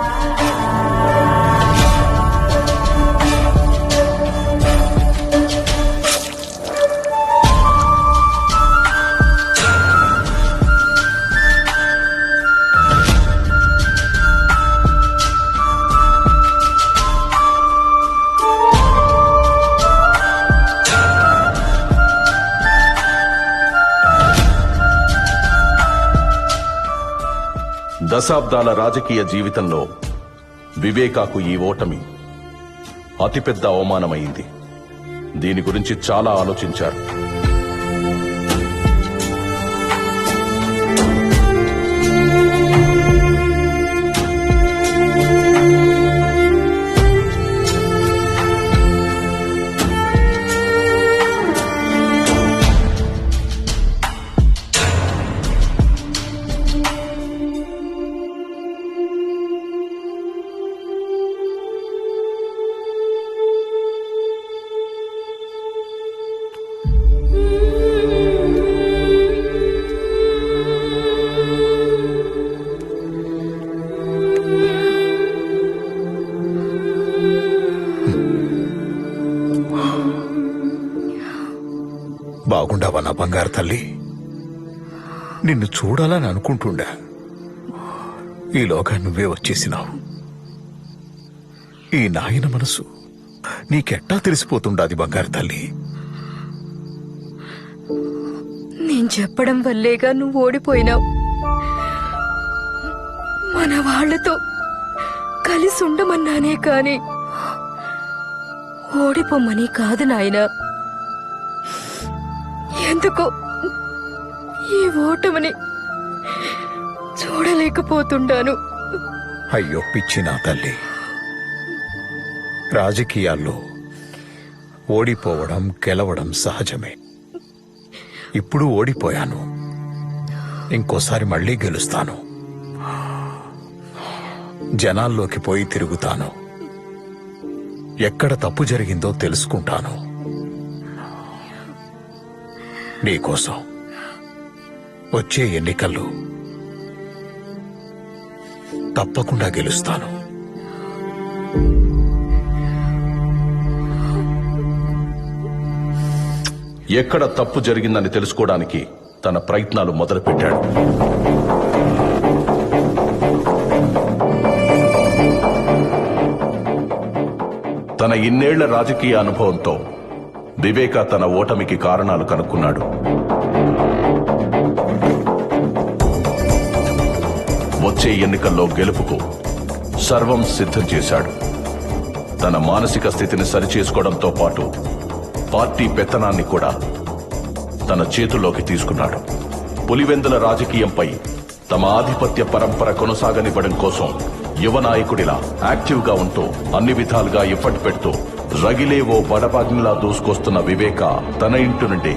దశాబ్దాల రాజకీయ జీవితంలో వివేకాకు ఈ ఓటమి అతిపెద్ద అవమానమైంది. దీని గురించి చాలా ఆలోచించారు. బాగుండావా నా బంగారు తల్లి? నిన్ను చూడాలని అనుకుంటుండా, ఈలోగా నువ్వే వచ్చేసినావు. ఈ నాయన మనసు నీకెట్టా తెలిసిపోతుండాది బంగారు తల్లి? నేను చెప్పడం వల్లేగా నువ్వు ఓడిపోయినావు. మన వాళ్లతో కలిసి ఉండమన్నానే కాని ఓడిపోమ్మని కాదు నాయనా. ఎందుకో ఈ ఓటమిని చూడలేకపోతుండాను. అయ్యో పిచ్చి నా తల్లి, రాజకీయాల్లో ఓడిపోవడం గెలవడం సహజమే. ఇప్పుడు ఓడిపోయాను, ఇంకోసారి మళ్ళీ గెలుస్తాను. జనాల్లోకి పోయి తిరుగుతాను, ఎక్కడ తప్పు జరిగిందో తెలుసుకుంటాను. నీకోసం వచ్చే ఎన్నికల్లో తప్పకుండా గెలుస్తాను. ఎక్కడ తప్పు జరిగిందని తెలుసుకోవడానికి తన ప్రయత్నాలు మొదలుపెట్టాడు. తన ఇన్నేళ్ల రాజకీయ అనుభవంతో వివేక తన ఓటమికి కారణాలు కనుక్కున్నాడు. వచ్చే ఎన్నికల్లో గెలుపుకు సర్వం సిద్ధం చేశాడు. తన మానసిక స్థితిని సరిచేసుకోవడంతో పాటు పార్టీ పెత్తనాన్ని కూడా తన చేతుల్లోకి తీసుకున్నాడు. పులివెందుల రాజకీయంపై తమ ఆధిపత్య పరంపర కొనసాగనివ్వడం కోసం యువ నాయకుడిలా యాక్టివ్గా ఉంటూ అన్ని విధాలుగా ఎఫర్ట్ పెడుతూ రగిలే ఓ బడబాగ్నిలా దూసుకొస్తున్న వివేక తన ఇంటి నుండి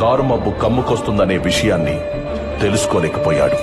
కారు మబ్బు కమ్ముకొస్తుందనే విషయాన్ని తెలుసుకోలేకపోయాడు.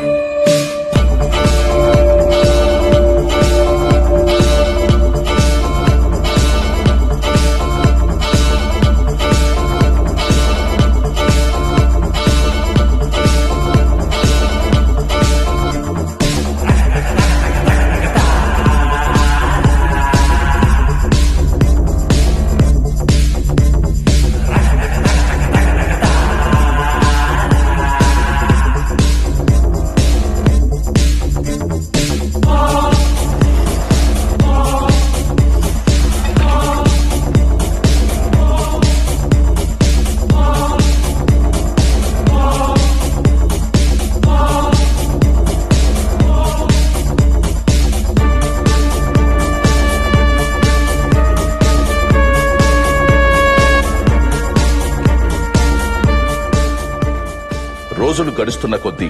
రోజులు గడుస్తున్న కొద్దీ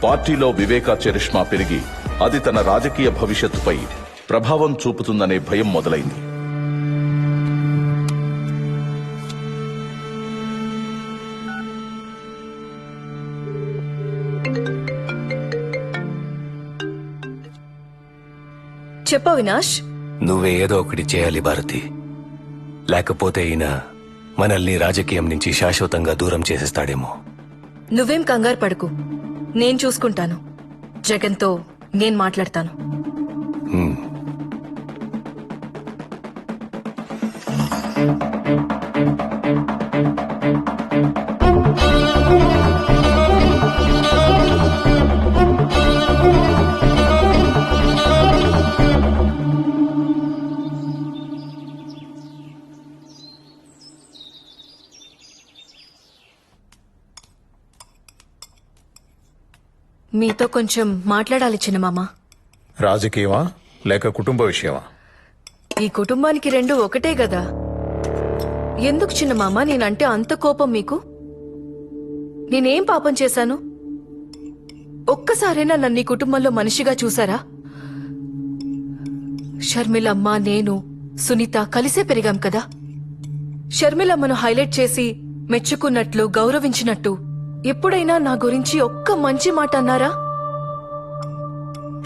పార్టీలో వివేకా చరిష్మా పెరిగి అది తన రాజకీయ భవిష్యత్తుపై ప్రభావం చూపుతుందనే భయం మొదలైంది. చెప్పు అవినాష్. నువ్వే ఏదో ఒకటి చేయాలి భారతి, లేకపోతే ఈయన మనల్ని రాజకీయం నుంచి శాశ్వతంగా దూరం చేసేస్తాడేమో. నువ్వేం కంగారు పడకు, నేను చూసుకుంటాను. జగన్తో నేను మాట్లాడతాను. మీతో కొంచెం మాట్లాడాలి చిన్నమామ. రాజకీయమా లేక కుటుంబ విషయమా? ఈ కుటుంబానికి రెండు ఒకటే గదా. ఎందుకు చిన్నమామ నేనంటే అంత కోపం మీకు? నేనేం పాపం చేశాను? ఒక్కసారైనా నన్ను ఈ కుటుంబంలో మనిషిగా చూసారా? షర్మిలమ్మ, నేను, సునీత కలిసే పెరిగాం కదా. షర్మిలమ్మను హైలైట్ చేసి మెచ్చుకున్నట్లు, గౌరవించినట్టు ఎప్పుడైనా నా గురించి ఒక్క మంచి మాట అన్నారా?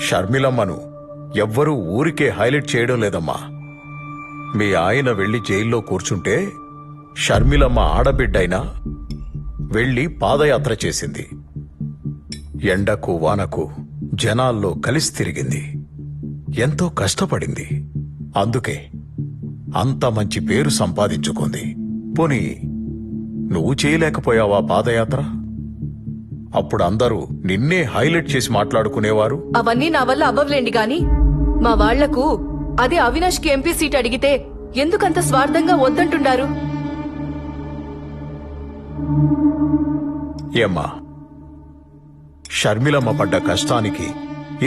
షర్మిలమ్మను ఎవ్వరూ ఊరికే హైలైట్ చేయడం లేదమ్మా. మీ ఆయన వెళ్లి జైల్లో కూర్చుంటే షర్మిలమ్మ ఆడబిడ్డైనా వెళ్లి పాదయాత్ర చేసింది. ఎండకు వానకు జనాల్లో కలిసి తిరిగింది. ఎంతో కష్టపడింది. అందుకే అంత మంచి పేరు సంపాదించుకుంది. పోనీ నువ్వు చేయలేకపోయావా పాదయాత్ర? అప్పుడు అందరూ నిన్నే హైలైట్ చేసి మాట్లాడుకునేవారు. అవన్నీ నా వల్ల అవ్వలేండి గాని మా వాళ్లకు అదే అవినాష్ కి ఎంపీ సీట్ అడిగితే ఎందుకంత స్వార్థంగా వద్దంటున్నారు? ఏమ్మా, షర్మిలమ్మ పడ్డ కష్టానికి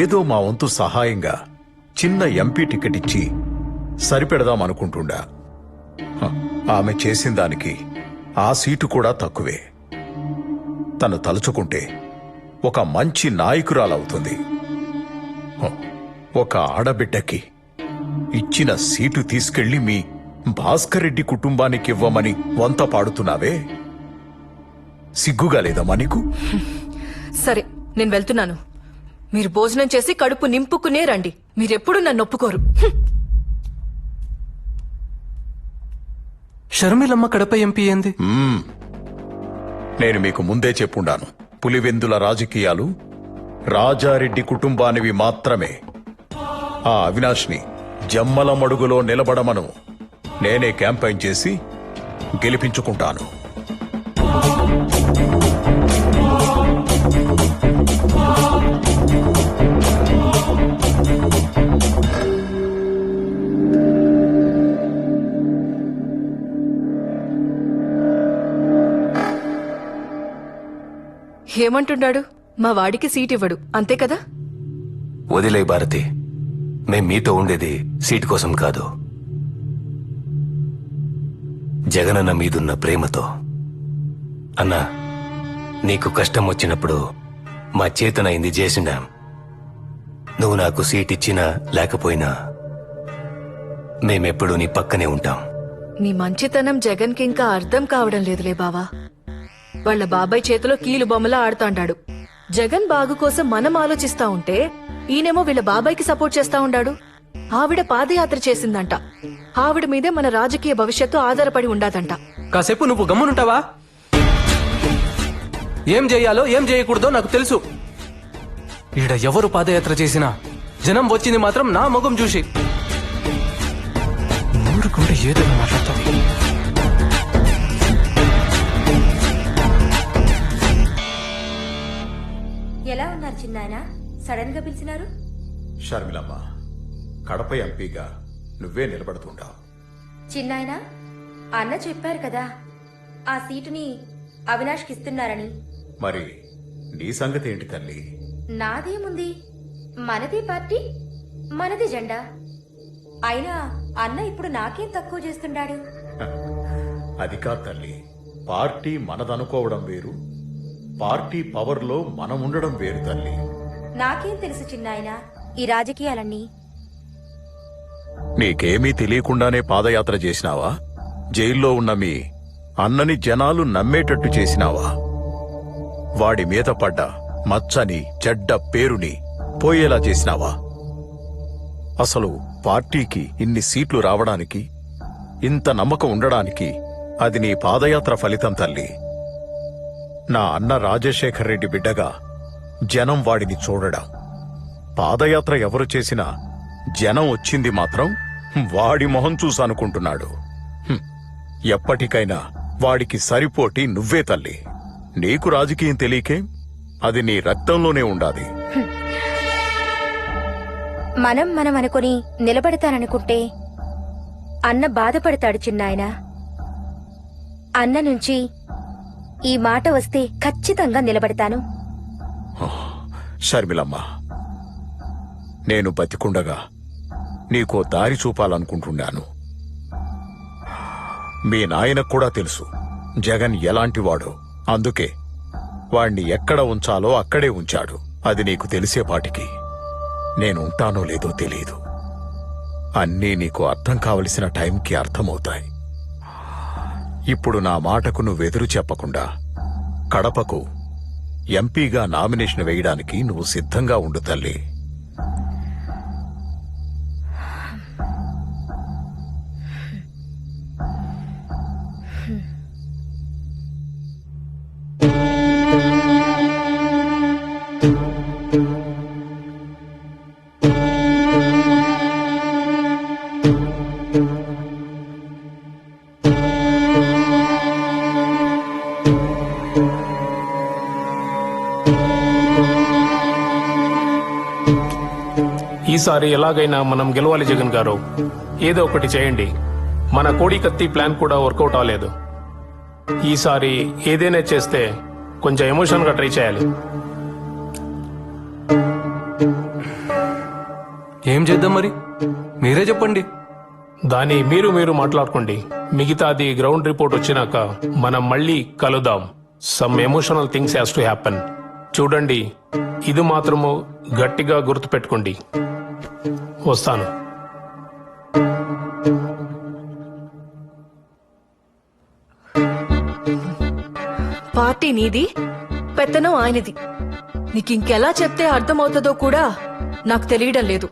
ఏదో మా వంతు సహాయంగా చిన్న ఎంపీ టికెట్ ఇచ్చి సరిపెడదామనుకుంటుండా. ఆమె చేసిన దానికి ఆ సీటు కూడా తక్కువే. తను తలుచుకుంటే ఒక మంచి నాయకురాలవుతుంది. ఒక ఆడబిడ్డకి ఇచ్చిన సీటు తీసుకెళ్లి మీ భాస్కర్ రెడ్డి కుటుంబానికి ఇవ్వమని వంత పాడుతున్నావే, సిగ్గుగా లేదమ్మా నీకు? సరే, నేను వెళ్తున్నాను. మీరు భోజనం చేసి కడుపు నింపుకునే రండి. మీరెప్పుడు నన్ను ఒప్పుకోరు. షర్మిలమ్మ కడప ఎంపీ ఏంది? నేను మీకు ముందే చెప్పుండాను, పులివెందుల రాజకీయాలు రాజారెడ్డి కుటుంబానివి మాత్రమే. ఆ అవినాష్ని జమ్మల మడుగులో నిలబడమను నేనే క్యాంపెయిన్ చేసి గెలిపించుకుంటాను. ఏమంటున్నాడు? మా వాడికి సీట్ ఇవ్వడు, అంతే కదా? వదిలే భారతి, మేం మీతో ఉండేది సీట్ కోసం కాదు, జగనన్న మీదున్న ప్రేమతో. అన్నా, నీకు కష్టం వచ్చినప్పుడు మా చేతనైంది చేసినాం. నువ్వు నాకు సీట్ ఇచ్చినా లేకపోయినా మేమెప్పుడు నీ పక్కనే ఉంటాం. నీ మంచితనం జగన్కి ఇంకా అర్థం కావడం లేదులే బావా. వాళ్ళ బాబాయ్ చేతిలో కీలు బొమ్మలా ఆడుతాండాడు. జగన్ బాగు కోసం మనం ఆలోచిస్తా ఉంటే ఈయనేమో వీళ్ళ బాబాయ్కి సపోర్ట్ చేస్తా ఉండాడు. ఆవిడ పాదయాత్ర చేసిందంట. ఆవిడ మీదే మన రాజకీయ భవిష్యత్తు ఆధారపడి ఉండాదంట. కాసేపు నువ్వు గమ్మునుంటావా? ఏం చేయాలో ఏం చేయకూడదో నాకు తెలుసు. ఈడ ఎవరు పాదయాత్ర చేసినా జనం వచ్చింది మాత్రం నా ముఖం చూసి. నోరు కూడా ఏదో మాట్లాడుతుంది. ఎలా ఉన్నారు చిన్నాయన? సడన్ గా పిలిచినారు? షర్మిలమ్మ, కడప ఎంపీగా నువ్వే నిలబడుతుంటావు. చిన్నాయన, అన్న చెప్పారు కదా ఆ సీటుని అవినాష్కి ఇస్తున్నారని. మరి నీ సంగతి ఏంటి తల్లి? నాదేముంది, మనది పార్టీ, మనది జెండా. అయినా అన్న ఇప్పుడు నాకేం తక్కువ చేస్తున్నాడు? అది కాదు తల్లి, పార్టీ మనదనుకోవడం వేరు, పార్టీ పవర్లో మనం ఉండడం వేరు తల్లి. నాకేం తెలుసు చిన్నాయన ఈ రాజకీయాలన్నీ. నీకేమీ తెలియకుండానే పాదయాత్ర చేసినావా? జైల్లో ఉన్న మీ అన్నని జనాలు నమ్మేటట్టు చేసినావా? వాడి మీద పడ్డ మచ్చని చెడ్డ పేరుని పోయేలా చేసినావా? అసలు పార్టీకి ఇన్ని సీట్లు రావడానికి, ఇంత నమ్మకం ఉండడానికి అది నీ పాదయాత్ర ఫలితం తల్లి. నా అన్న రాజశేఖర్ రెడ్డి బిడ్డగా జనం వాడిని చూడడం. పాదయాత్ర ఎవరు చేసినా జనం వచ్చింది మాత్రం వాడి మొహం చూసనుకుంటున్నాడు. ఎప్పటికైనా వాడికి సరిపోటి నువ్వే తల్లి. నీకు రాజకీయం తెలియకే, అది నీ రక్తంలోనే ఉండాలి. మనం అనుకుని నిలబడతాననుకుంటే అన్న బాధపడతాడు చిన్నాయన. అన్న నుంచి ఈ మాట వస్తే ఖచ్చితంగా నిలబడతాను. షర్మిలమ్మ, నేను బతికుండగా నీకో దారి చూపాలనుకుంటున్నాను. మీ నాయనకు కూడా తెలుసు జగన్ ఎలాంటివాడో. అందుకే వాణ్ణి ఎక్కడ ఉంచాలో అక్కడే ఉంచాడు. అది నీకు తెలిసేపాటికి నేనుంటానో లేదో తెలీదు. అన్నీ నీకు అర్థం కావలసిన టైంకి అర్థమవుతాయి. ఇప్పుడు నా మాటకు నువ్వెదురు చెప్పకుండా కడపకు ఎంపీగా నామినేషన్ వేయడానికి నువ్వు సిద్ధంగా ఉండు తల్లి. ఈసారి ఎలాగైనా మనం గెలవాలి జగన్ గారు. ఏదో ఒకటి చేయండి. మన కోడి కత్తి ప్లాన్ కూడా వర్కౌట్ అవ్వలేదు. ఈసారి ఏదైనా చేస్తే కొంచెం ఎమోషన్ గా ట్రై చేయాలి. ఏం చేద్దాం మరి, మీరే చెప్పండి. దాని మీరు మాట్లాడుకోండి. మిగతాది గ్రౌండ్ రిపోర్ట్ వచ్చినాక మనం మళ్ళీ కలుద్దాం. Some emotional things has to happen. చూడండి, ఇది మాత్రము గట్టిగా గుర్తుపెట్టుకోండి. వస్తాను. పార్టీ నీది, పెత్తనం ఆయనది. నీకింకెలా చెప్తే అర్థమవుతుందో కూడా నాకు తెలియడం లేదు.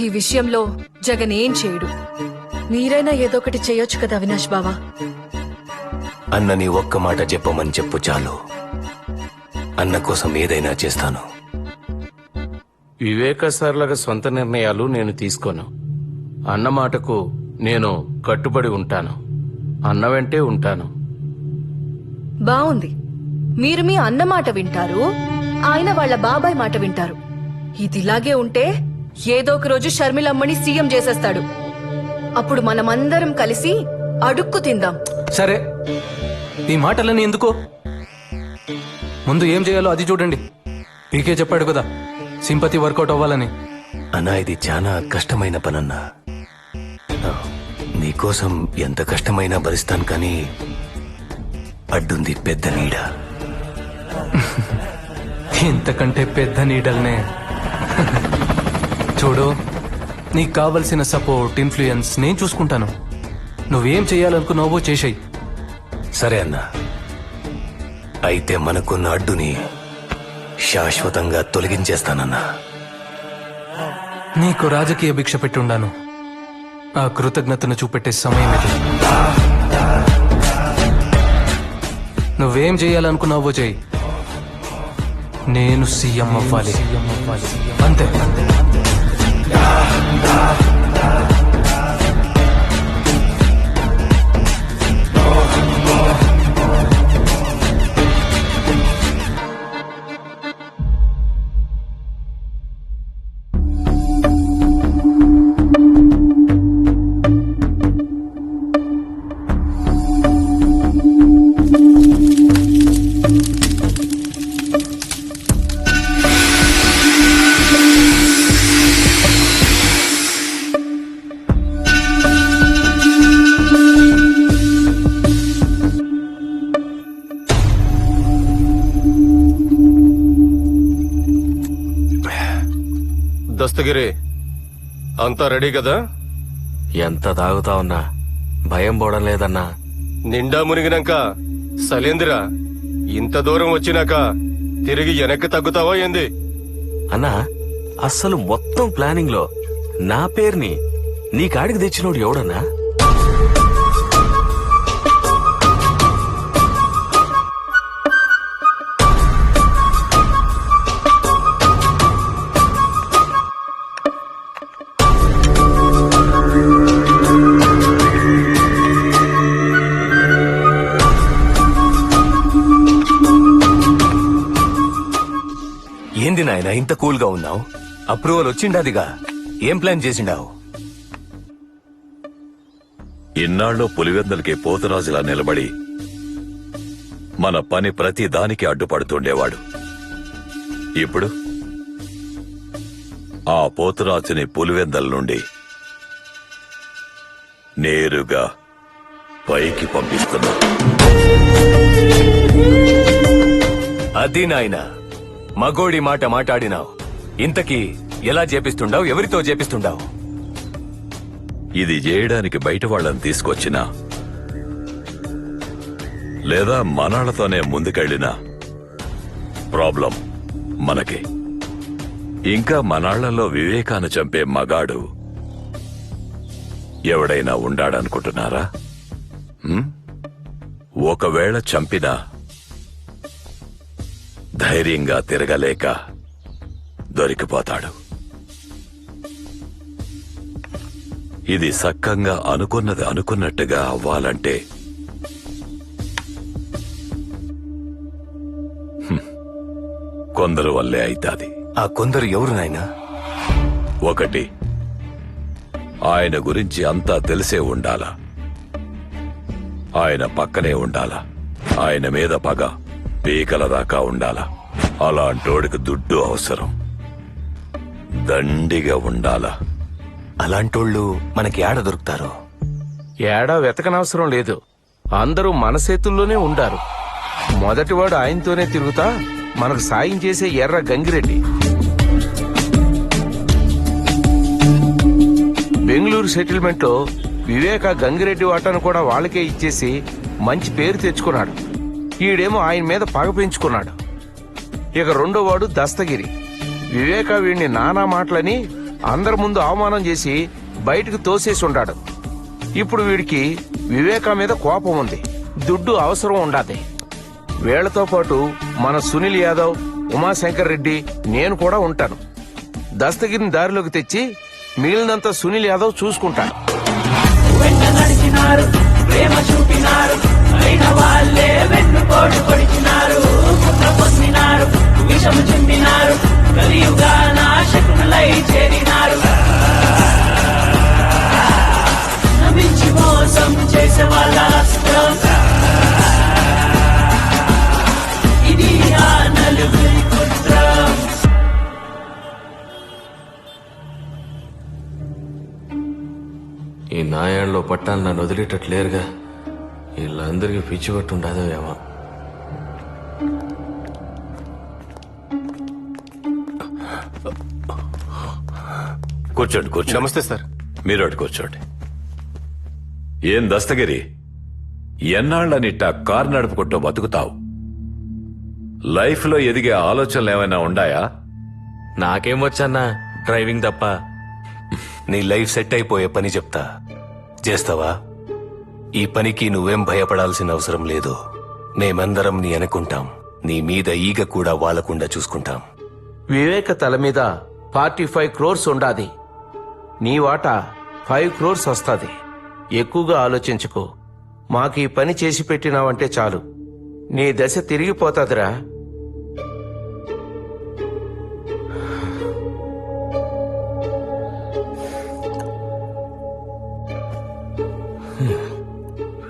ఈ విషయంలో జగన్ ఏం చేయడు. మీరైనా ఏదో ఒకటి చేయొచ్చు కదా అవినాష్ బావా. అన్నని ఒక్క మాట చెప్పమని చెప్పు చాలు. అన్న కోసం ఏదైనా చేస్తాను. వివేక సార్లాగా సొంత నిర్ణయాలు నేను తీసుకోను. అన్న మాటకు నేను కట్టుబడి ఉంటాను. అన్న వెంటే ఉంటాను. బావుంది. మీరు మీ అన్న మాట వింటారు, ఆయన వాళ్ళ బాబాయ్ మాట వింటారు. ఇదిలాగే ఉంటే ఏదో ఒక రోజు షర్మిలమ్మని సీఎం చేసేస్తాడు. అప్పుడు మనమందరం కలిసి అడుక్కు తిందాం. సరే, ఈ మాటలని ఎందుకో, ముందు ఏం చేయాలో అది చూడండి. పీకే చెప్పాడు కదా సింపతి వర్కౌట్ అవ్వాలని. అన్నా, ఇది చాలా కష్టమైన పనన్నా. నీకోసం ఎంత కష్టమైనా భరిస్తాను, కానీ అడ్డుంది పెద్ద నీడ. ఇంతకంటే పెద్ద నీడల్నే. చూడు, నీకు కావలసిన సపోర్ట్, ఇన్ఫ్లుయెన్స్ నేను చూసుకుంటాను. నువ్వేం చేయాలనుకున్నావో చేసేయి. సరే అన్నా, అయితే మనకున్న అడ్డుని శాశ్వతంగా తొలగించేస్తానన్నా. నీకు రాజకీయ భిక్ష పెట్టుండాను. ఆ కృతజ్ఞతను చూపెట్టే సమయం ఇది. నువ్వేం చేయాలనుకున్నావో చేయి. నేను సీఎం అవ్వాలి, అంతే. దస్తగిరి అంతా రెడీ కదా? ఎంత తాగుతా ఉన్నా భయం పోవడం లేదన్నా. నిండా మునిగినాక సలేంద్ర ఇంత దూరం వచ్చినాక తిరిగి వెనక్కి తగ్గుతావా ఏంది? అన్నా అస్సలు మొత్తం ప్లానింగ్ లో నా పేరుని నీ కాడికి తెచ్చినోడు ఎవడన్నా? ఏంది నాయన ఇంత కూల్ గా ఉన్నావు? అప్రూవల్ వచ్చిండాదిగా, ఏం ప్లాన్ చేసిండావు? ఇన్నాళ్ళు పులివెందులకి పోతరాజులా నిలబడి మన పని ప్రతి దానికి అడ్డుపడుతుండేవాడు. ఇప్పుడు ఆ పోతరాజుని పులివెందల నుండి నేరుగా పైకి పంపిస్తున్నా. అది నాయన మగోడి మాట మాట్లాడినావు. ఇంతకీ ఎలా చేపిస్తుండావు? ఎవరితో చేపిస్తుండావు? ఇది చేయడానికి బయట వాళ్ళని తీసుకొచ్చినా లేదా మనాళ్లతోనే ముందుకెళ్లినా ప్రాబ్లం మనకి. ఇంకా మనాళ్లలో వివేకాన్ని చంపే మగాడు ఎవడైనా ఉండాడనుకుంటున్నారా? ఒకవేళ చంపినా ధైర్యంగా తిరగలేక దొరికిపోతాడు. ఇది సక్కంగా అనుకున్నది అనుకున్నట్టుగా అవ్వాలంటే కొందరు వల్లే అయితాది. ఆ కొందరు ఎవరు నాయనా? ఒకటి, ఆయన గురించి అంతా తెలిసే ఉండాలా, ఆయన పక్కనే ఉండాలా, ఆయన మీద పగ పీకల దాకా ఉండాలా. అలాంటోడికి దుడ్డు అవసరం, దండిగా ఉండాలా. అలాంటోళ్ళు మనకి ఏడ దొరుకుతారో? ఏడా వెతకనవసరం లేదు, అందరూ మన చేతుల్లోనే ఉండారు. మొదటివాడు ఆయనతోనే తిరుగుతా మనకు సాయం చేసే ఎర్ర గంగిరెడ్డి. బెంగళూరు సెటిల్మెంట్ లో వివేక గంగిరెడ్డి వాటాను కూడా వాళ్ళకే ఇచ్చేసి మంచి పేరు తెచ్చుకున్నాడు. ఈడేమో ఆయన మీద పగ పెంచుకున్నాడు. ఇక రెండో వాడు దస్తగిరి. వివేక వీడిని నానా మాటలని అందరి ముందు అవమానం చేసి బయటకు తోసేసి ఉంటాడు. ఇప్పుడు వీడికి వివేక మీద కోపం ఉంది, దుడ్డు అవసరం ఉండాది. వీళ్లతో పాటు మన సునీల్ యాదవ్, ఉమాశంకర్ రెడ్డి, నేను కూడా ఉంటాను. దస్తగిరిని దారిలోకి తెచ్చి మిగిలినంత సునీల్ యాదవ్ చూసుకుంటాడు. ప్రేమ చూపినారు, అయిన వాళ్ళే వెన్నుపోటు పొడిచినారు, కుట్ర పొందినారు, విషము చింపినారు, కలియుగా నాశకులై చేరినారు. నమ్మించి మోసం చేసే వాళ్ళ ఇది ఆ నలుగురి కుట్ర. ఈ నాయాళ్ళలో పట్టాలు నన్ను వదిలేటట్లేరుగా. వీళ్ళందరికీ పిచ్చి పట్టుండదో ఏమో. కూర్చోండి కూర్చోండి. నమస్తే సార్. మీరు అటు కూర్చోండి. ఏం దస్తగిరి, ఎన్నాళ్ళనిట్టా కారు నడుపుకుంటూ బతుకుతావు? లైఫ్ లో ఎదిగే ఆలోచనలు ఏమైనా ఉండాయా? నాకేం వచ్చన్నా డ్రైవింగ్ తప్ప. నీ లైఫ్ సెట్ అయిపోయే పని చెప్తా, చేస్తావా? ఈ పనికి నువ్వేం భయపడాల్సిన అవసరం లేదు. మేమందరం నీ అనుకుంటాం, నీ మీద ఈగ కూడా వాలకుండా చూసుకుంటాం. వివేక తల మీద 45 crores ఉండాది. నీ వాటా 5 crores వస్తాది. ఎక్కువగా ఆలోచించుకో. మాకు ఈ పని చేసి పెట్టినావంటే చాలు, నీ దశ తిరిగిపోతాదిరా.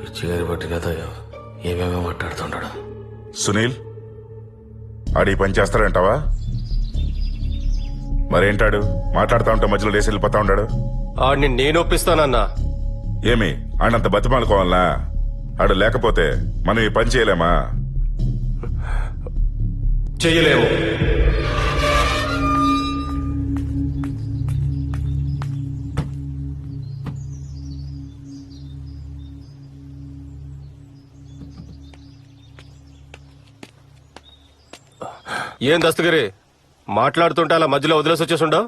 పిచ్చిగారి పట్టినదో ఏమేమో మాట్లాడుతుంటాడు. సునీల్, ఆడి పని చేస్తాడంటావా? మరేంటాడు మాట్లాడుతూ ఉంటే మధ్యలో లేసి వెళ్ళిపోతా ఉన్నాడు? ఆడిని నేను ఒప్పిస్తానన్నా. ఏమి ఆడంత బతిమాలుకోవాలనా? ఆడు లేకపోతే మనం ఈ పని చేయలేమా? చెయ్యలేము. ఏం దస్తగిరి మాట్లాడుతుంటే అలా మధ్యలో వదిలేసి వచ్చేసుండవు?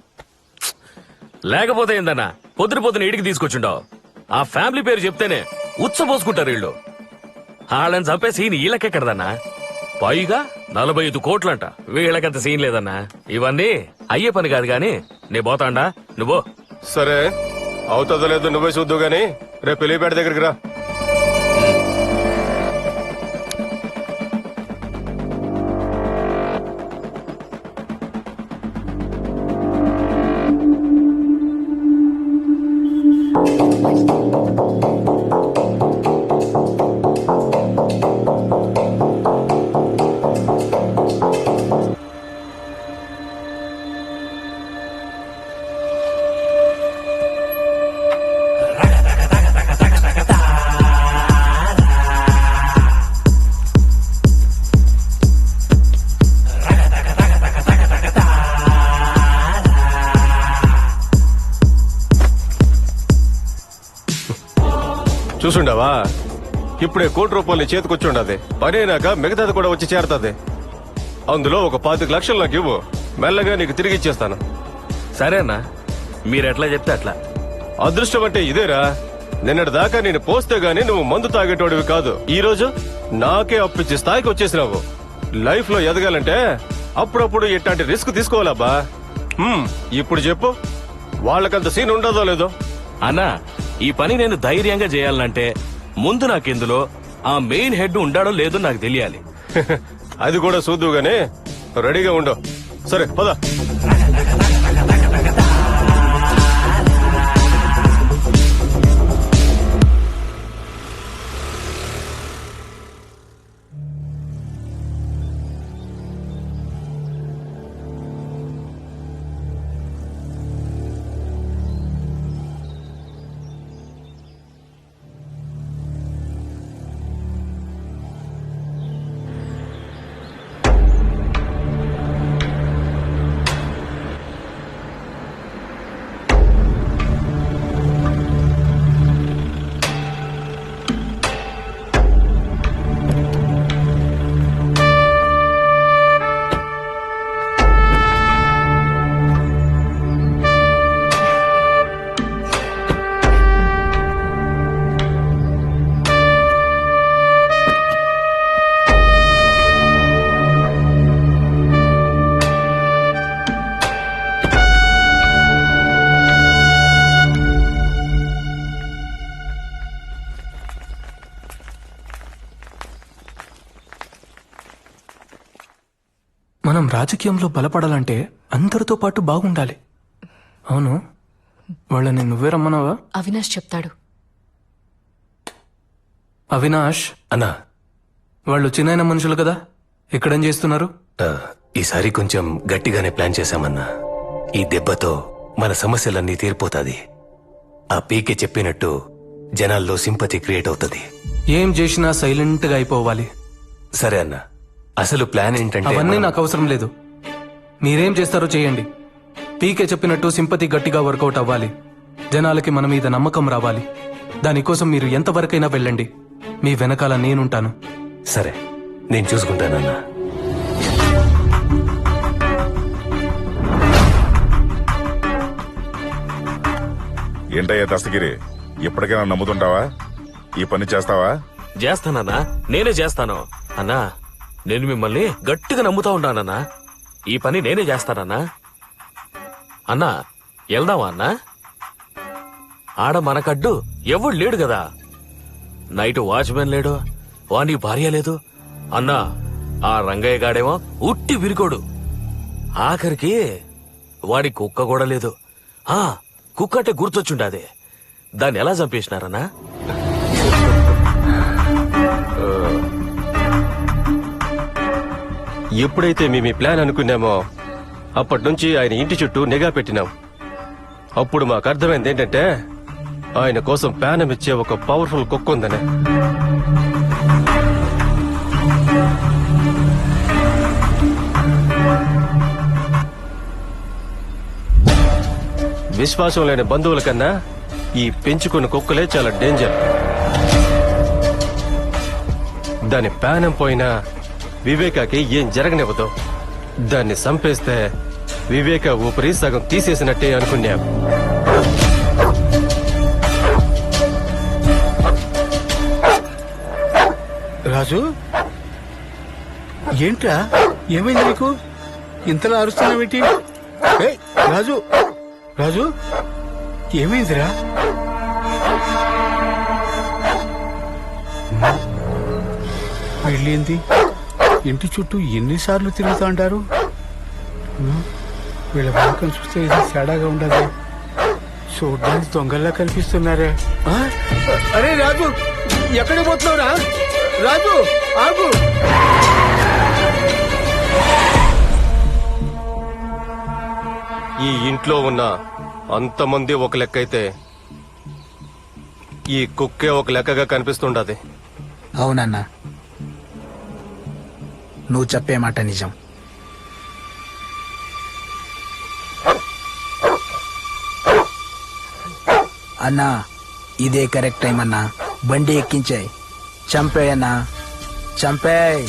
లేకపోతే ఏందన్నా పొద్దున ఇంటికి తీసుకొచ్చుండవు. ఆ ఫ్యామిలీ పేరు చెప్తేనే ఉచ్చబోసుకుంటారు వీళ్ళు. వాళ్ళని చంపే సీన్ వీళ్ళకెక్కడదన్నా. పైగా 45 కోట్లంట. వీళ్ళకంత సీన్ లేదన్నా. ఇవన్నీ అయ్యే పని కాదు గాని నే పోతాండా, నువ్వు. సరే, అవుతుందో లేదో నువ్వే చూద్దు గాని రేపు పెళ్లిపేట దగ్గరికి రా. చూసుండవా, ఇప్పుడే ₹1 చేతికొచ్చి ఉండదు. పనేనాక మిగతాది కూడా వచ్చి చేరుతుంది. అందులో ఒక 25 లక్షలు నాకు ఇవ్వు, మెల్లగా నీకు తిరిగి ఇచ్చేస్తాను. సరేనా, మీరెట్లా చెప్తే అట్లా. అదృష్టం అంటే ఇదేరా. నిన్నటి దాకా నేను పోస్తే గానీ నువ్వు మందు తాగేటోడివి కాదు. ఈ రోజు నాకే అప్పిచ్చే స్థాయికి వచ్చేసినావు. లైఫ్ లో ఎదగాలంటే అప్పుడప్పుడు ఇట్లాంటి రిస్క్ తీసుకోవాలబ్బా. ఇప్పుడు చెప్పు, వాళ్ళకంత సీన్ ఉండదో లేదో? అన్నా, ఈ పని నేను ధైర్యంగా చేయాలంటే ముందు నాకెందులో ఆ మెయిన్ హెడ్ ఉండాడో లేదో నాకు తెలియాలి. అది కూడా చూద్దు గానీ రెడీగా ఉండు. సరే పద. మనం రాజకీయంలో బలపడాలంటే అందరితో పాటు బాగుండాలి. అవును, వాళ్ళని నువ్వే రమ్మన్నావా? అవినాష్ చెప్తాడు. అవినాష్ అన్నా, వాళ్ళు చిన్న మనుషులు కదా, ఇక్కడేం చేస్తున్నారు? ఈసారి కొంచెం గట్టిగానే ప్లాన్ చేశామన్నా. ఈ దెబ్బతో మన సమస్యలన్నీ తీరిపోతాది. ఆ పీకే చెప్పినట్టు జనాల్లో సింపతి క్రియేట్ అవుతుంది. ఏం చేసినా సైలెంట్ గా అయిపోవాలి. సరే అన్నా, అసలు ప్లాన్ ఏంటంటే అవన్నీ నాకు అవసరం లేదు. మీరేం చేస్తారో చేయండి. పీకే చెప్పినట్టు సింపతి గట్టిగా వర్కౌట్ అవ్వాలి. జనాలకి మన మీద నమ్మకం రావాలి. దానికోసం మీరు ఎంతవరకైనా వెళ్ళండి. మీ వెనకాల నేనుంటాను. సరే, నేను చూసుకుంటానన్నా. ఏంటయ్యా దస్తగిరి, ఇప్పటికైనా నమ్ముతుంటావా? ఈ పని చేస్తావా? చేస్తానన్నా, నేనే చేస్తాను. అన్నా, నేను మిమ్మల్ని గట్టిగా నమ్ముతా ఉంటానన్నా. ఈ పని నేనే చేస్తానన్నా. అన్నా, వెళ్దామా అన్నా? ఆడ మనకడ్డు ఎవడు లేడు కదా. నైట్ వాచ్మెన్ లేడు, వాని భార్య లేదు. అన్నా, ఆ రంగయ్య గాడేమో ఉట్టి విరికోడు. ఆఖరికి వాడి కుక్క కూడా లేదు. కుక్క అంటే గుర్తొచ్చుండాది. దాన్ని ఎలా చంపేసినారన్నా? ఎప్పుడైతే మేము ఈ ప్లాన్ అనుకున్నామో అప్పటి నుంచి ఆయన ఇంటి చుట్టూ నిఘా పెట్టినాం. అప్పుడు మాకు అర్థమైంది ఏంటంటే ఆయన కోసం ప్యానం ఇచ్చే ఒక పవర్ఫుల్ కుక్క ఉందని. విశ్వాసం లేని బంధువుల కన్నా ఈ పెంచుకున్న కుక్కలే చాలా డేంజర్. దాని ప్యానం పోయినా వివేకాకి ఏం జరగనివ్వదు. దాన్ని చంపేస్తే వివేక ఊపిరి సగం తీసేసినట్టే అనుకున్నాం. రాజు, ఏంట్రా, ఏమైంది నీకు? ఇంతలా అరుస్తున్నావేంటి? ఏయ్, రాజు, రాజు, ఏమైందిరా? వీళ్ళేంది ఇంటి చుట్టూ ఎన్నిసార్లు తిరుగుతా అంటారు? వీళ్ళ వాకం చూస్తే ఇది తేడాగా ఉండదు. చూడ్డానికి దొంగల్లా కనిపిస్తున్నారే. అరే రాజు, ఎక్కడికి పోతున్నావురా? రాజు, ఆగు. ఈ ఇంట్లో ఉన్న అంతమంది ఒక లెక్క అయితే ఈ కుక్కే ఒక లెక్కగా కనిపిస్తుండది. అవునన్నా, నువ్వు చెప్పే మాట నిజం. అన్నా, ఇదే కరెక్ట్ టైం అన్నా. బండి ఎక్కించాయి, చంపేయన్నా, చంపేయ్.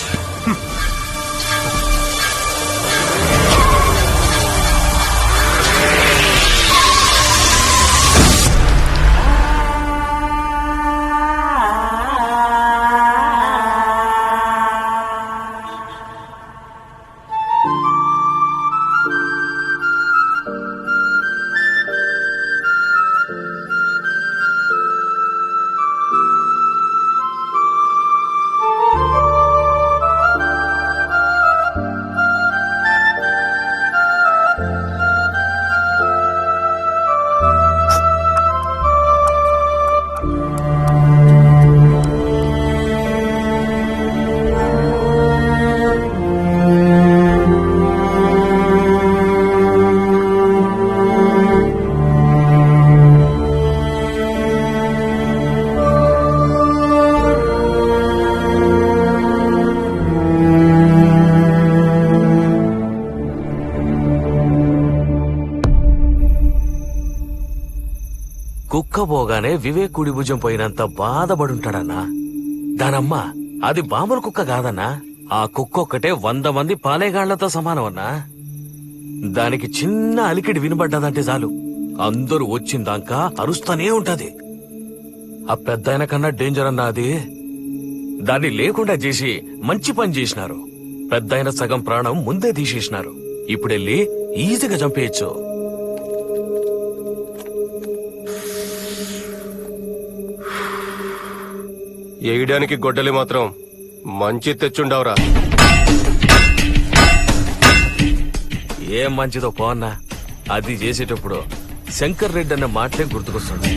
కుక్క పోగానే వివేక్ కుడి భుజం పోయినంత బాధపడుంటాడన్నా. దానమ్మ అది బామరు కుక్క కాదన్నా. ఆ కుక్క ఒక్కటే 100 మంది పాలేగాళ్లతో సమానం అన్నా. దానికి చిన్న అలికిడి వినబడ్డదంటే చాలు అందరూ వచ్చిందాకా అరుస్తూనే ఉంటది. ఆ పెద్దాయన కన్నా డేంజర్ అన్నా అది. దాన్ని లేకుండా చేసి మంచి పని చేసినారు. పెద్దాయన సగం ప్రాణం ముందే తీసేసినారు. ఇప్పుడెళ్ళి ఈజీగా చంపేయచ్చు. వేయడానికి గొడ్డలి మాత్రం మంచి తెచ్చుండవరా. ఏం మంచిదో పోన్నా. అది చేసేటప్పుడు శంకర్ రెడ్డి అన్న మాటలే గుర్తుకొస్తుంది.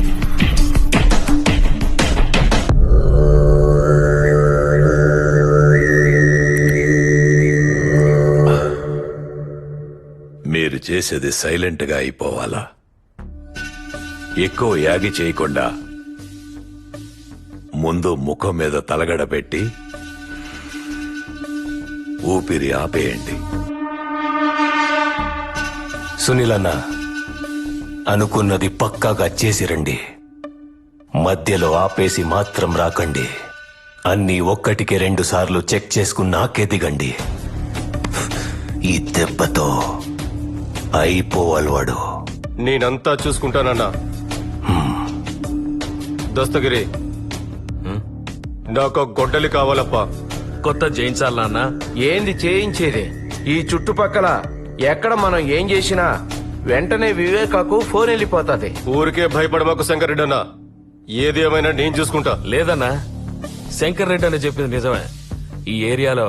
మీరు చేసేది సైలెంట్ గా అయిపోవాలా? ఎక్కువ యాగి చేయకుండా ముందు ముఖం మీద తలగడ పెట్టి ఊపిరి ఆపేయండి. సునీల్ అన్న, అనుకున్నది పక్కాగా చేసి రండి. మధ్యలో ఆపేసి మాత్రం రాకండి. అన్నీ 1కి 2 సార్లు చెక్ చేసుకున్నాకే దిగండి. ఈ దెబ్బతో అయిపోవాలి వాడు. నేనంతా చూసుకుంటానన్నా. దస్తగిరి, నాకు గొడ్డలి కావాలప్పా. కొత్త చేయించాలన్నా. ఏంది చేయించేది? ఈ చుట్టుపక్కల ఎక్కడ మనం ఏం చేసినా వెంటనే వివేకాకు ఫోన్ వెళ్ళిపోతాది. ఊరికే భయపడమాకు శంకర్ అన్న. ఏది ఏమైనా నేను చూసుకుంటా. లేదన్నా, శంకర్ రెడ్డి అని చెప్పింది నిజమే. ఈ ఏరియాలో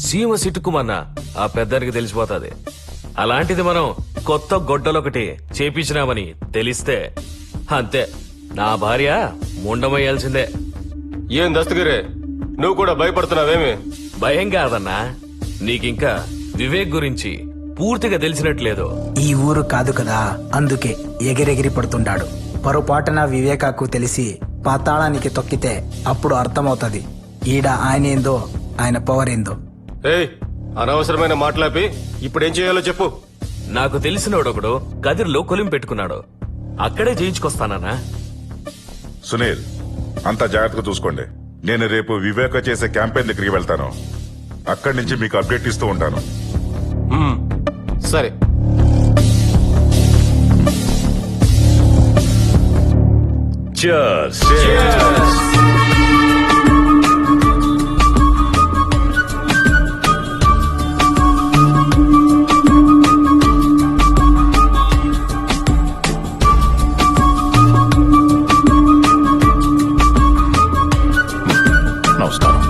సీమ సిట్టుకుమన్నా ఆ పెద్దానికి తెలిసిపోతాది. అలాంటిది మనం కొత్త గొడ్డలొకటి చేపించినామని తెలిస్తే అంతే, నా భార్య ముండమయ్యాల్సిందే. ఏం దస్తగిరే, నువ్వు కూడా భయపడుతున్నావేమి? భయం కాదన్నా, నీకింకా వివేక్ గురించి పూర్తిగా తెలిసినట్లేదు. ఈ ఊరు కాదు కదా, అందుకే ఎగిరెగిరి పడుతుంటాడు. పొరపాటున వివేకాకు తెలిసి పాతాళానికి తొక్కితే అప్పుడు అర్థమవుతుంది ఈడ ఆయన ఏందో, ఆయన పవర్ ఏందో. ఏయ్, అనవసరమైన మాట్లాపి ఇప్పుడేం చేయాలో చెప్పు. నాకు తెలిసినోడొకడు గదిలో కొలిం పెట్టుకున్నాడు. అక్కడే చేయించుకొస్తానన్నా. సునీల్, అంతా జాగ్రత్తగా చూసుకోండి. నేను రేపు వివేక చేసే క్యాంపెయిన్ దగ్గరికి వెళ్తాను. అక్కడి నుంచి మీకు అప్డేట్ ఇస్తూ ఉంటాను. సరే. Cheers. నమస్కారం.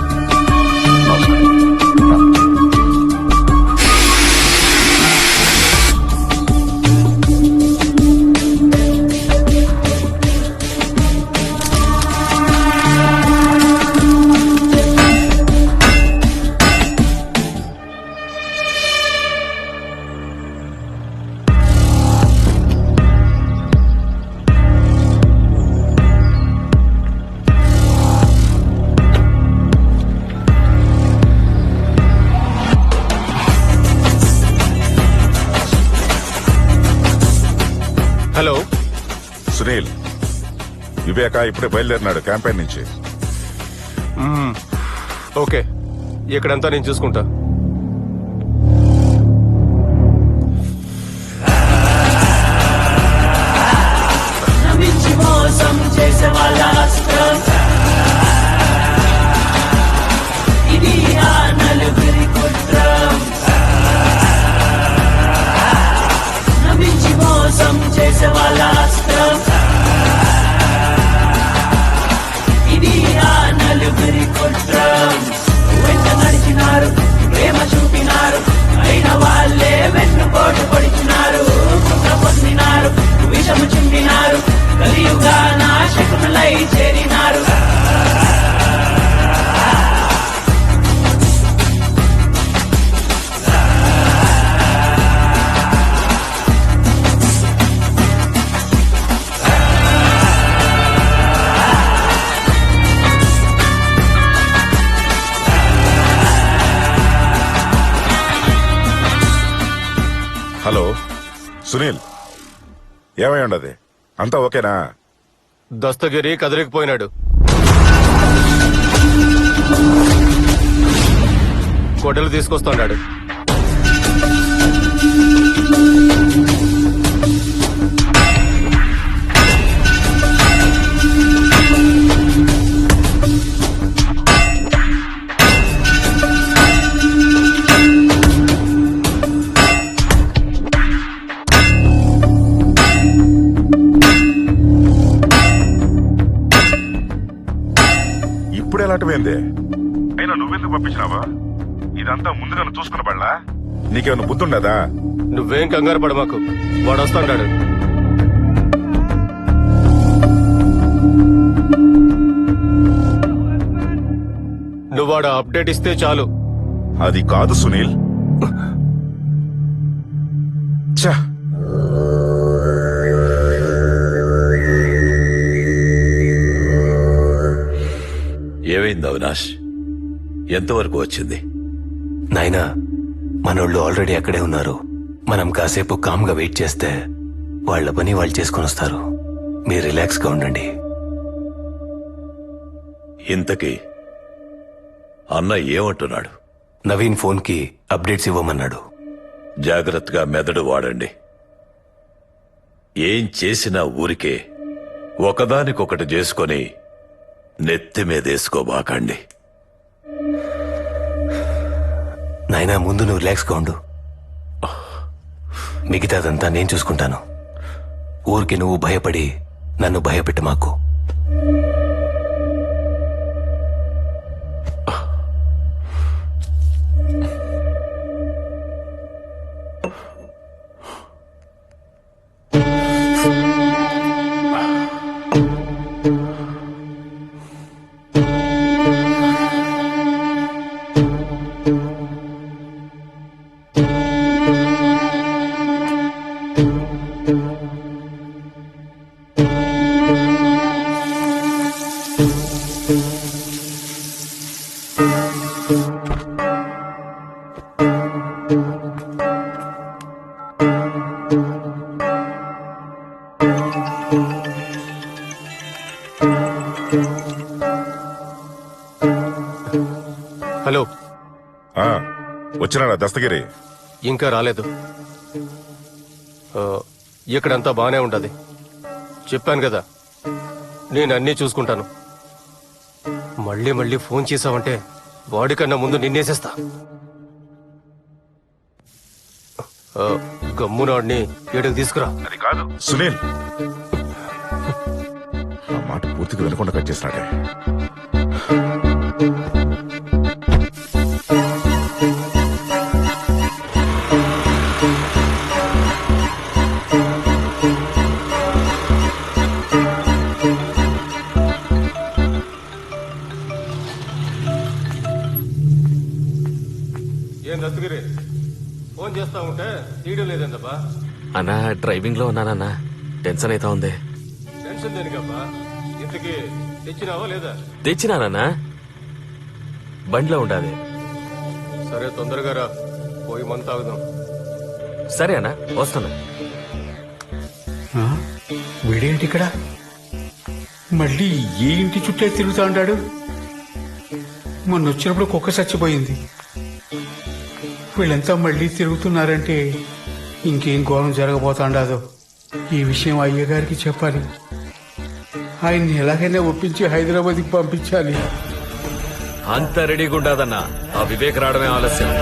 హలో సునీల్, వివేక ఇప్పుడే బయలుదేరినాడు క్యాంపెయిన్ నుంచి. ఓకే, ఇక్కడంతా నేను చూసుకుంటా. మోసం చేసే వాళ్ళ ఇది ఆ నలుగురి కుట్రం. నమ్మించి మోసం చేసే వాళ్ళ ఇది ఆ నలుగురి కుట్రం. వెంట నడిచినారు, ప్రేమ చూపినారు, అయిన వాళ్ళే వెన్నుపోటు పొడిచినారు. కుట్ర పొందినారు, విషము చిందినారు, కలియుగా నాశకులై చేరినారు. హలో సునీల్, ఏమై ఉండదు? అంతా ఓకేనా? దస్తగిరి కదిలికిపోయినాడు. గొడ్డలు తీసుకొస్తున్నాడు. ఇప్పుడు ఎలాంటివేంది? అయినా నువ్వెందుకు పంపించినావా? ఇదంతా ముందు నన్ను చూసుకున్న బళ్ళా? నీకేమైనా బుద్ధుండదా? నువ్వేం కంగారు పడ మాకు, వాడు వస్తాడు. నువ్వు వాడు అప్డేట్ ఇస్తే చాలు. అది కాదు సునీల్. ఛ! ఏమైంది అవినాష్? ఎంతవరకు వచ్చింది? నాయనా, మనోళ్ళు ఆల్రెడీ అక్కడే ఉన్నారు. మనం కాసేపు కామ్గా వెయిట్ చేస్తే వాళ్ళ పని వాళ్ళు చేసుకొని వస్తారు. మీరు రిలాక్స్ గా ఉండండి. ఇంతకీ అన్న ఏమంటున్నాడు? నవీన్ ఫోన్ కి అప్డేట్స్ ఇవ్వమన్నాడు. జాగ్రత్తగా మెదడు వాడండి. ఏం చేసినా ఊరికే ఒకదానికొకటి చేసుకొని నెత్తి మీదేసుకోబాకండి. నాయనా, ముందు నువ్వు రిలాక్స్ గా ఉండు. మిగతాదంతా నేను చూసుకుంటాను. ఊరికి నువ్వు భయపడి నన్ను భయపెట్టు మాకు. హలో, వచ్చినాడా దస్తగిరి? ఇంకా రాలేదు. ఇక్కడంతా బానే ఉండదు. చెప్పాను కదా, నేను అన్నీ చూసుకుంటాను. మళ్ళీ మళ్ళీ ఫోన్ చేసావంటే వాడికన్నా ముందు నిన్నేసేస్తా. గమ్మునాడిని ఏడుకు తీసుకురా. అది కాదు సునీల్, ఆ మాట పూర్తిగా వినకుండా కట్ చేసినాడే. ఏం దత్తుగిరి, ఫోన్ చేస్తా ఉంటే తీయడం లేదంటబ్బా. అన్నా డ్రైవింగ్ లో ఉన్నానన్నా, టెన్షన్ అయితే ఉంది. టెన్షన్ దేనికబ్బా? ఇంతకీ తెచ్చినావా లేదా? తెచ్చినానన్నా, బండిలో ఉండాలి. సరే తొందరగా రా, పోయి మంత తాగుదాం. సరే అన్నా, వస్తున్నా. వీడేంటి ఇక్కడ? మళ్ళీ ఏ ఇంటి చుట్టే తిరుగుతా ఉంటాడు? మొన్న వచ్చినప్పుడు కుక్క చచ్చిపోయింది. వీళ్ళంతా మళ్ళీ తిరుగుతున్నారంటే ఇంకేం ఘోరం జరగబోతాండాదో. ఈ విషయం అయ్యగారికి చెప్పాలి. ఆయన్ని ఎలాగైనా ఒప్పించి హైదరాబాద్కి పంపించాలి. అంత రెడీగా ఉండదన్నా, ఆ వివేక్ రావడమే ఆలస్యం.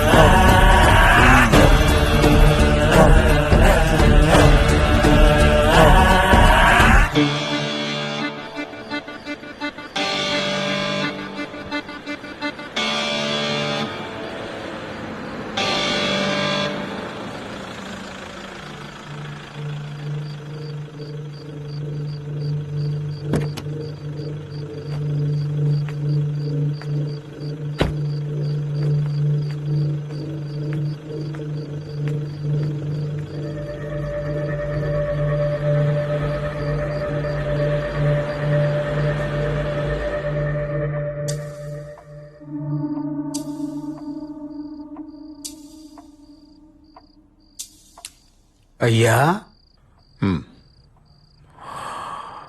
అయ్యా,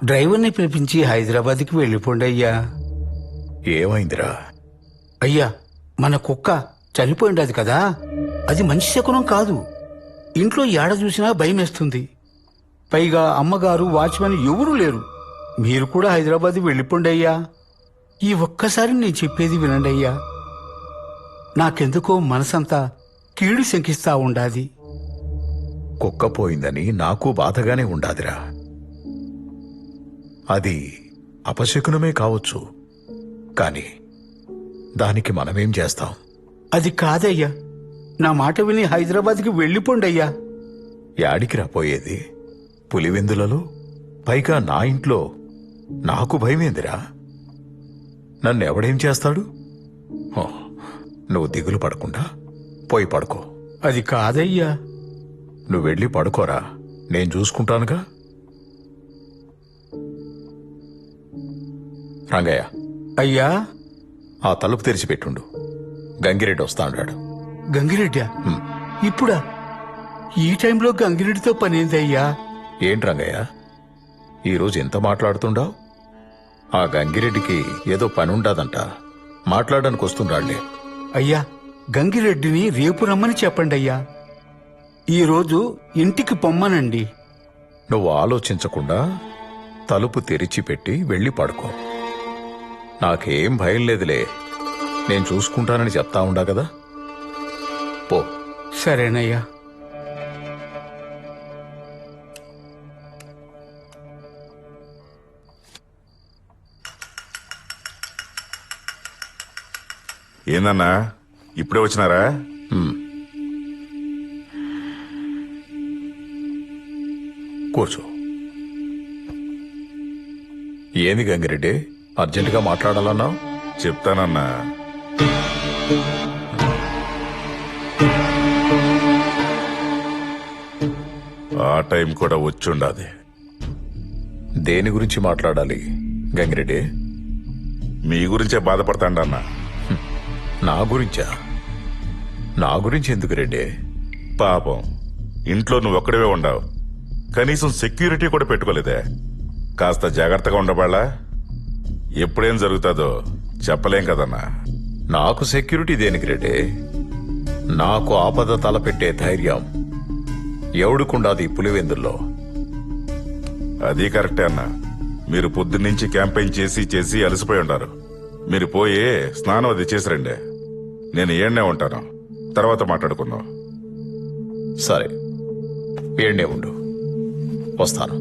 డ్రైవర్ని పిలిపించి హైదరాబాద్కి వెళ్ళిపోండి అయ్యా. ఏమైందిరా? అయ్యా, మన కుక్క చనిపోయిండది కదా, అది మంచి శకునం కాదు. ఇంట్లో ఏడ చూసినా భయం వేస్తుంది. పైగా అమ్మగారు, వాచ్మెన్ ఎవరూ లేరు. మీరు కూడా హైదరాబాద్ వెళ్ళిపోండి అయ్యా. ఈ ఒక్కసారి నేను చెప్పేది వినండి అయ్యా. నాకెందుకో మనసంతా కీడు శంకిస్తా ఉండాది. కుక్క పోయిందని నాకు బాధగానే ఉండాదిరా. అది అపశకునమే కావచ్చు, కాని దానికి మనమేం చేస్తాం? అది కాదయ్యా, నా మాట విని హైదరాబాద్కి వెళ్ళిపోండి అయ్యా. యాడికి రాపోయేది? పులివెందులలో, పైగా నా ఇంట్లో. నాకు భయమేందిరా? నన్నెవడేం చేస్తాడు? హో, నువ్వు దిగులు పడకుండా పోయి పడుకో. అది కాదయ్యా. నువ్వు వెళ్ళి పడుకోరా, నేను చూసుకుంటానుగా. రంగయ్య, అయ్యా, ఆ తలుపు తెరిచిపెట్టుండు. గంగిరెడ్డి వస్తా అన్నాడు. గంగిరెడ్డా? ఇప్పుడా? ఈ టైంలో గంగిరెడ్డితో పనేందయ్యా? ఏంటి రంగయ్య, ఈరోజు ఎంత మాట్లాడుతుండావు? ఆ గంగిరెడ్డికి ఏదో పని ఉండాదంట, మాట్లాడడానికి వస్తుండాళ్లే. అయ్యా, గంగిరెడ్డిని రేపు రమ్మని చెప్పండి అయ్యా. ఈరోజు ఇంటికి పొమ్మనండి. నువ్వు ఆలోచించకుండా తలుపు తెరిచిపెట్టి వెళ్ళి పడుకో. నాకేం భయం లేదులే, నేను చూసుకుంటానని చెప్తా ఉండా కదా. పో. సరేనయ్యా. ఏందన్నా ఇప్పుడే వచ్చినారా? కూర్చో. ఏమి గంగిరెడ్డి, అర్జెంటుగా మాట్లాడాలన్నావు? చెప్తానన్నా. ఆ టైం కూడా వచ్చుండాది. దేని గురించి మాట్లాడాలి గంగిరెడ్డి? మీ గురించే బాధపడతాండన్నా. నా గురించా? నా గురించి ఎందుకు రెడ్డి? పాపం, ఇంట్లో నువ్వు ఒక్కడివే ఉండవు, కనీసం సెక్యూరిటీ కూడా పెట్టుకోలేదే. కాస్త జాగ్రత్తగా ఉండబాళ్ళా? ఎప్పుడేం జరుగుతుందో చెప్పలేం కదన్నా. నాకు సెక్యూరిటీ దేనికి రెడ్డి? నాకు ఆపద తలపెట్టే ధైర్యం ఎవడుకుండాది పులివెందుల్లో? అది కరెక్టే అన్న. మీరు పొద్దున్నుంచి క్యాంపెయిన్ చేసి అలసిపోయి ఉంటారు. మీరు పోయి స్నానం అది చేసి రండి. నేను ఏడ్నే ఉంటాను, తర్వాత మాట్లాడుకుందాం. సరే, ఏడ్నే ఉండు, వస్తాను.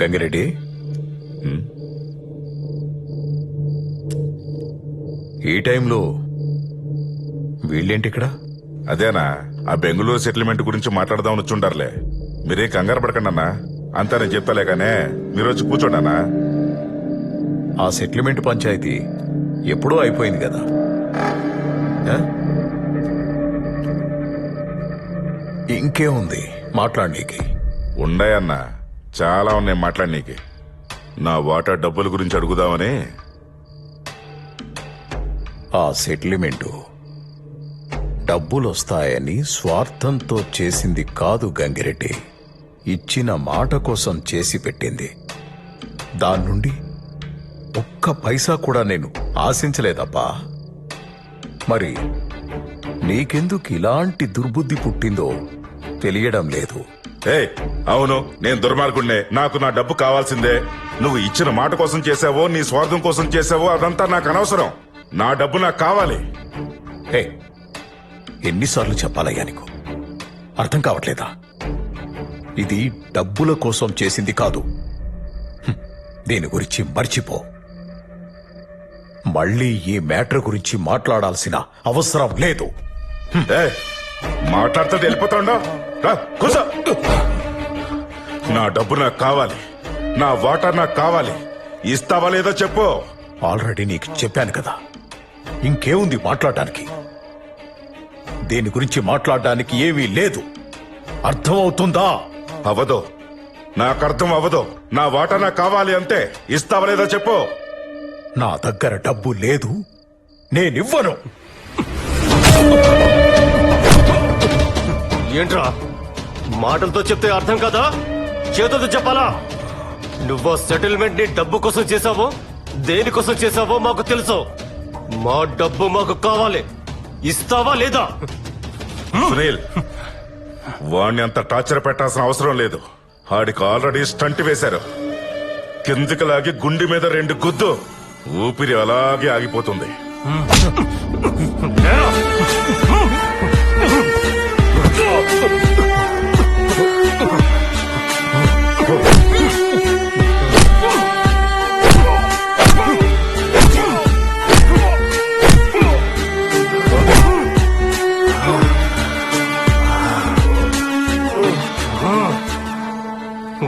గంగిరెడ్డి, ఈ టైంలో వీళ్ళేంటి ఇక్కడ? అదేనా, ఆ బెంగళూరు సెటిల్మెంట్ గురించి మాట్లాడదామని వచ్చుంటారులే. మీరేం కంగారు పడకండి అన్నా, అంతా నేను చెప్తాలే కానీ మీరు వచ్చి కూర్చోండి అన్నా. ఆ సెటిల్మెంట్ పంచాయతీ ఎప్పుడో అయిపోయింది కదా. ఇంకేముంది మాట్లాడనీకి? ఉన్నాయన్నా, చాలా ఉన్నాయి మాట్లాడనీకి. నా వాటా డబ్బుల గురించి అడుగుదామని. ఆ సెటిల్మెంటు డబ్బులొస్తాయని స్వార్థంతో చేసింది కాదు గంగిరెడ్డి, ఇచ్చిన మాట కోసం చేసి పెట్టింది. దాని నుండి ఒక్క పైసా కూడా నేను ఆశించలేదప్పా. మరి నీకెందుకు ఇలాంటి దుర్బుద్ధి పుట్టిందో తెలియడం లేదు. అవును, నేను దుర్మార్గుడినే, నాకు నా డబ్బు కావాల్సిందే. నువ్వు ఇచ్చిన మాట కోసం చేసావో నీ స్వార్థం కోసం చేసావో అదంతా నాకు అనవసరం. నా డబ్బు నాకు కావాలి. ఎన్నిసార్లు చెప్పాలయ్యా నీకు? అర్థం కావట్లేదా? ఇది డబ్బుల కోసం చేసింది కాదు. దీని గురించి మర్చిపో. మళ్ళీ ఈ మ్యాటర్ గురించి మాట్లాడాల్సిన అవసరం లేదు. మాట్లాడితే వెళ్ళిపోతాండా? కూసో. నా డబ్బు నాకు కావాలి, నా వాటర్ నాకు కావాలి. ఇస్తావా లేదో చెప్పు. ఆల్రెడీ నీకు చెప్పాను కదా, ఇంకేముంది మాట్లాడడానికి? దీని గురించి మాట్లాడడానికి ఏమీ లేదు. అర్థమవుతుందా? అవదో. నాకు అర్థం అవ్వదు. నా వాటా నాకు కావాలి అంతే. ఇస్తావా లేదా చెప్పు. నా దగ్గర డబ్బు లేదు, నేనివ్వను. ఏంట్రా మాటలతో చెప్తే అర్థం కదా, చేతులతో చెప్పాలా? నువ్వు సెటిల్మెంట్ ని డబ్బు కోసం చేసావో దేనికోసం చేసావో మాకు తెలుసు. మా డబ్బు మాకు కావాలి. ఇస్తావా లేదా? సునీల్, వాణ్ణి అంత టార్చర్ పెట్టాల్సిన అవసరం లేదు. ఆడికి ఆల్రెడీ స్టంట్ వేశారు. కిందికి లాగి గుండె మీద 2 గుద్దు, ఊపిరి అలాగే ఆగిపోతుంది.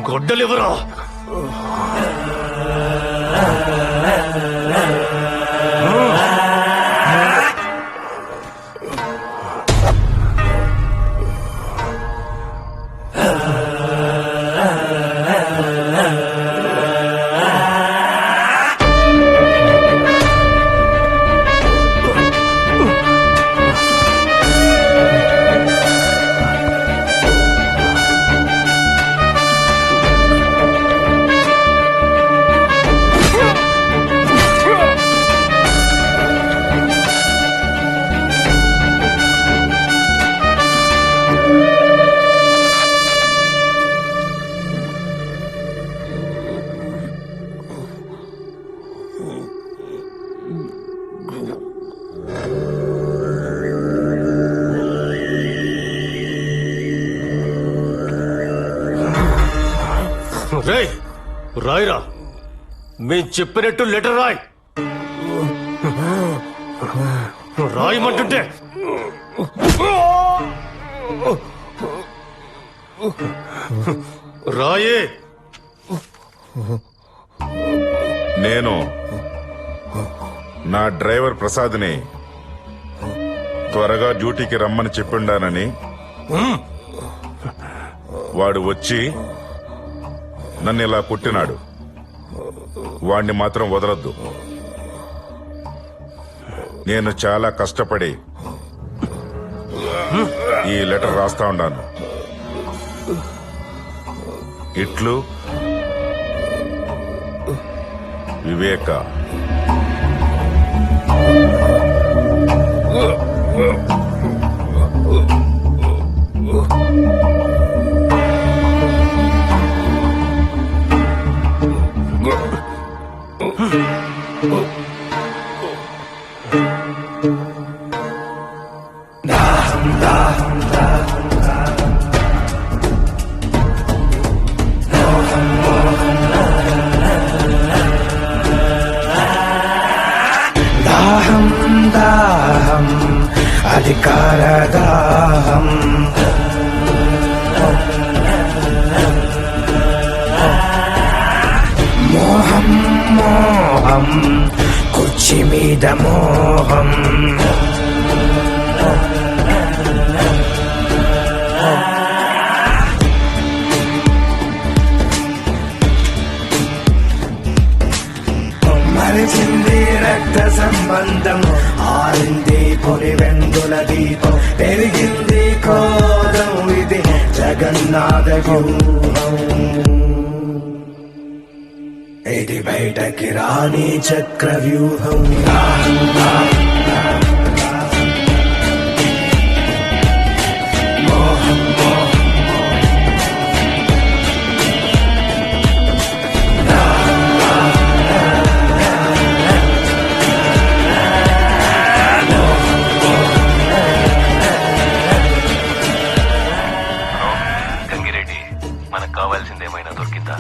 గొడ్డలివరా? రేయ్, రాయిరా. మేం చెప్పినట్టు లెటర్ రాయ్. రాయమంటుంటే రాయే. నేను నా డ్రైవర్ ప్రసాద్ని త్వరగా డ్యూటీకి రమ్మని చెప్పిండానని, వాడు వచ్చి నన్ను ఇలా కొట్టినాడు. వాణ్ణి మాత్రం వదలొద్దు. నేను చాలా కష్టపడి ఈ లెటర్ రాస్తా ఉన్నాను. ఇట్లు వివేక. దాహం దాహం అధికార దాహం, మోహం మోహం కుర్చీ మీద మోహం, మరిచింది రక్త సంబంధం, ఆరింది పొలి వెందుల దీపం, పెరిగింది కోదం, ఇది జగన్నాథ వ్యూహం, ఇది బయటకి రాని చక్ర వ్యూహం. గంగిరెడ్డి, మనకు కావాల్సిందేమైనా దొరికిందా?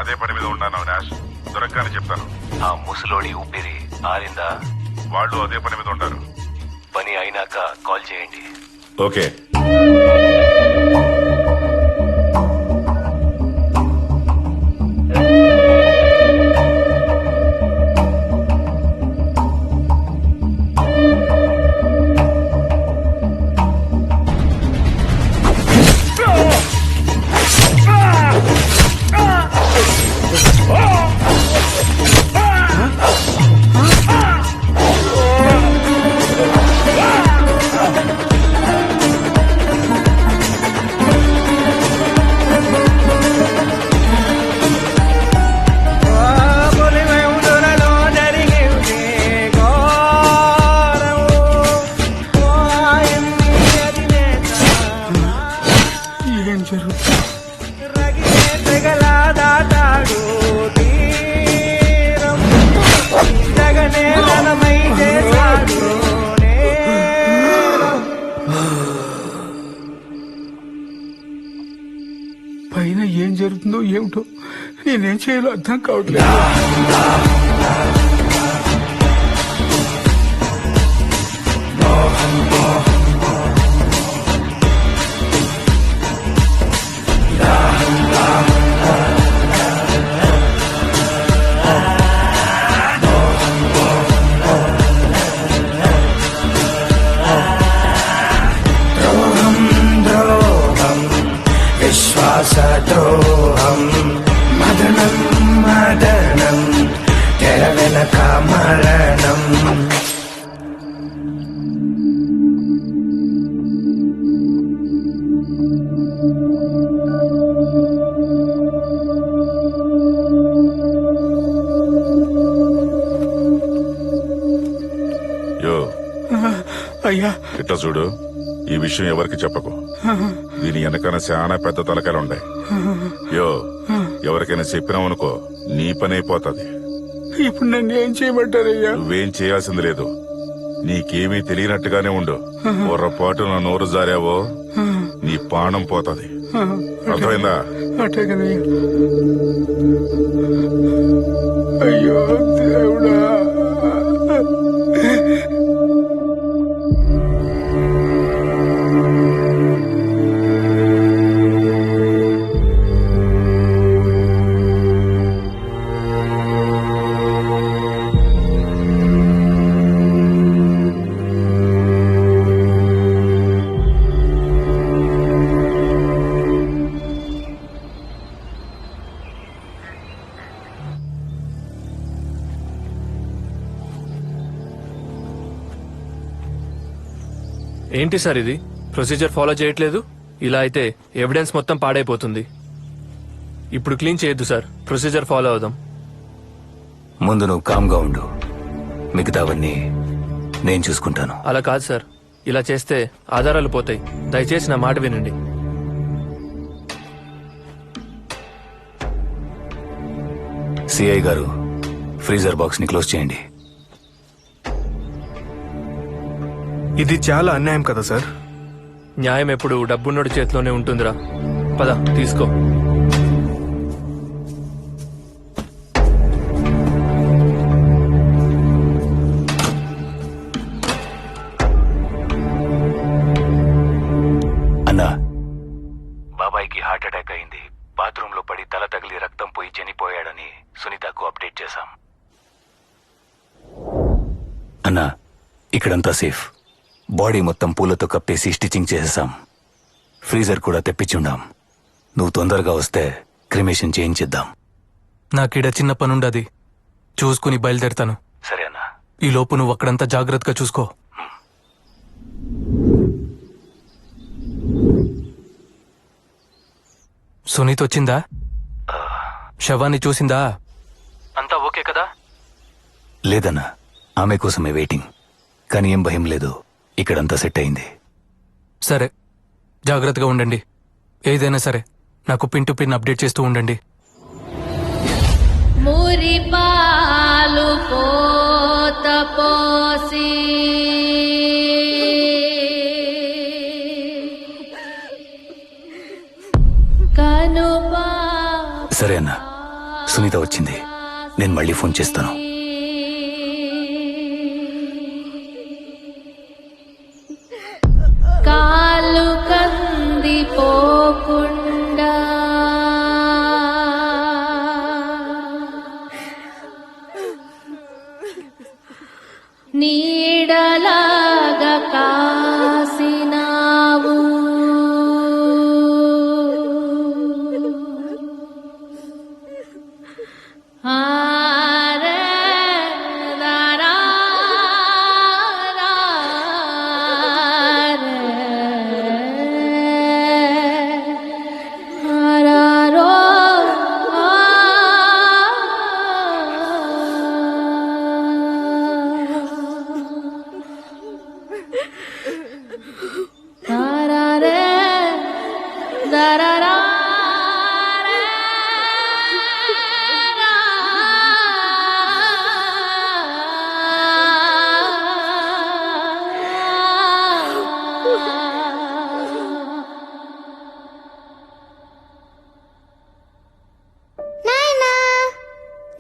అదే పని మీద ఉన్నాను అవినాష్. దొరకగానే చెప్తాను. ఆ ముసలోడి ఊపిరి ఆరిందా? వాళ్ళు అదే పని మీద ఉంటారు. పని అయినాక కాల్ చేయండి. ఓకే. జరుగుతుందో ఏమిటో నేనేం చేయాలో అర్థం కావట్లేదు. విశ్వాసద్రోహం మదనం మదనం తెర వెనక మరణం. యో అయ్యా ఇట్లా చూడు, ఈ విషయం ఎవరికి చెప్పకు. దీని వెనకన చాలా పెద్ద తలకాయలుండాయి. యో ఎవరికైనా చెప్పినావనుకో నీ పనైపోతుంది. ఇప్పుడు నన్ను ఏం చేయమంటారయ్యా? నువ్వేం చేయాల్సింది లేదు. నీకేమీ తెలియనట్టుగానే ఉండు. పొరపాటు నా నోరు జారావో నీ ప్రాణం పోతుంది. అర్థమైందా? అట్టగనయ్యా. అయ్యో దేవుడా. ఏంటి సార్ ఇది? ప్రొసీజర్ ఫాలో చేయట్లేదు. ఇలా అయితే ఎవిడెన్స్ మొత్తం పాడైపోతుంది. ఇప్పుడు క్లీన్ చేయొద్దు సార్, ప్రొసీజర్ ఫాలో అవుదాం. ముందు నువ్వు కామ్గా ఉండు, మిగతావన్నీ నేను చూసుకుంటాను. అలా కాదు సార్, ఇలా చేస్తే ఆధారాలు పోతాయి. దయచేసి నా మాట వినండి. సిఐ గారు, ఫ్రీజర్ బాక్స్ ని క్లోజ్ చేయండి. ఇది చాలా అన్యాయం కదా సార్. న్యాయం ఎప్పుడు డబ్బున్నోడి చేతిలోనే ఉంటుందిరా. పద తీసుకో. అన్నా, బాబాయ్కి హార్ట్ అటాక్ అయింది. బాత్రూమ్ లో పడి తల తగిలి రక్తం పోయి చనిపోయాడని సునీతకు అప్డేట్ చేశాం. అన్నా, ఇక్కడంతా సేఫ్. బాడీ మొత్తం పూలతో కప్పేసి స్టిచ్చింగ్ చేసేసాం. ఫ్రీజర్ కూడా తెప్పించుండాం. నువ్వు తొందరగా వస్తే క్రిమేషన్ చేయించిద్దాం. నాకీడ చిన్న పనుండది, చూసుకుని బయలుదేరతాను. సరే అన్నా. ఈ లోపు నువ్వు అక్కడంతా జాగ్రత్తగా చూసుకో. సునీత్ వచ్చిందా? శవాన్ని చూసిందా? అంతా ఓకే కదా? లేదన్నా, ఆమె కోసమే వెయిటింగ్. కానీ ఏం భయం లేదు, ఇక్కడంతా సెట్ అయింది. సరే, జాగ్రత్తగా ఉండండి. ఏదైనా సరే నాకు పిన్ టు పిన్ అప్డేట్ చేస్తూ ఉండండి. మురిపాలు పోత పోసి కనుపా. సరే అన్నా, సునీత వచ్చింది. నేను మళ్ళీ ఫోన్ చేస్తాను. కాలు కందిపోకుండా నీడలాగా కాసినావు.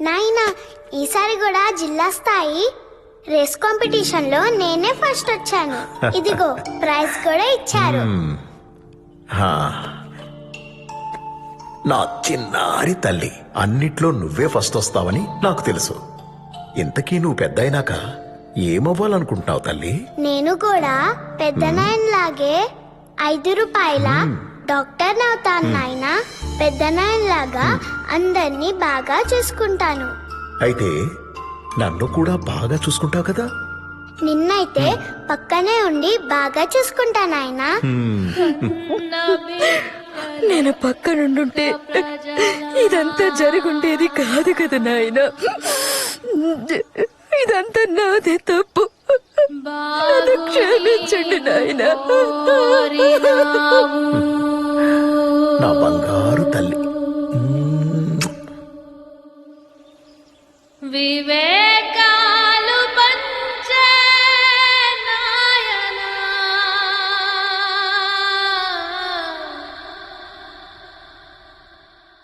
నాయనా ఈసారి కూడా జిల్లా స్థాయి రేస్ కాంపిటీషన్ లో నేనే ఫస్ట్ వచ్చాను. ఇదిగో ప్రైజ్ కూడా ఇచ్చారు. హా. నా చిన్నారి తల్లి, అన్నిట్లో నువ్వే ఫస్ట్ వస్తావని నాకు తెలుసు. ఇంతకీ నువ్వు పెద్ద అయినాక ఏమవ్వాలనుకుంటున్నావు తల్లి? నేను కూడా పెద్ద నాయనలాగే 5 రూపాయల డాక్టర్ అవుతాను నాయనా. పెద్ద నాయనలాగా అందరినీ బాగా చూసుకుంటాను. అయితే నన్ను కూడా బాగా చూసుకుంటావు కదా? నిన్నైతే పక్కనే ఉండి బాగా చూసుకుంటా నాయనా. నేను పక్కనుండుంటే ఇదంతా జరుగుండేది కాదు కదా నాయన. ఇదంతా నాదే తప్పు. నన్ను క్షమించండి నాయన. నా బంగారు తల్లి. వివేకాలు పంచే నాయనా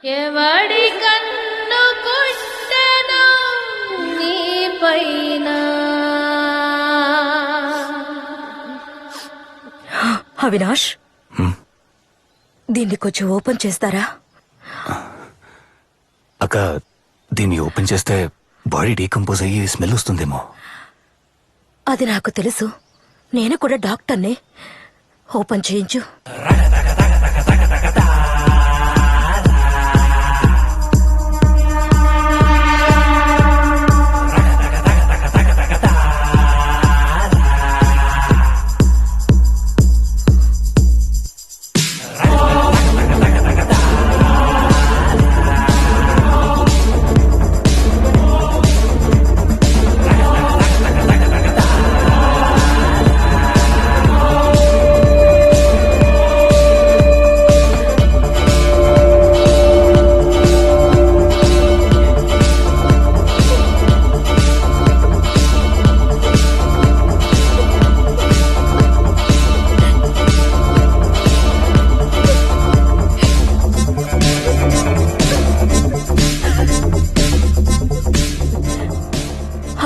ఎవడి కన్ను కుట్టెను నీ పైన. అవినాష్, దీన్ని కొంచెం ఓపెన్ చేస్తారా? అక్క, దీన్ని ఓపెన్ చేస్తే బాడీ డీకంపోజ్ అయ్యి స్మెల్ వస్తుందేమో. అది నాకు తెలుసు. నేను కూడా డాక్టర్ని. ఓపెన్ చేయించు.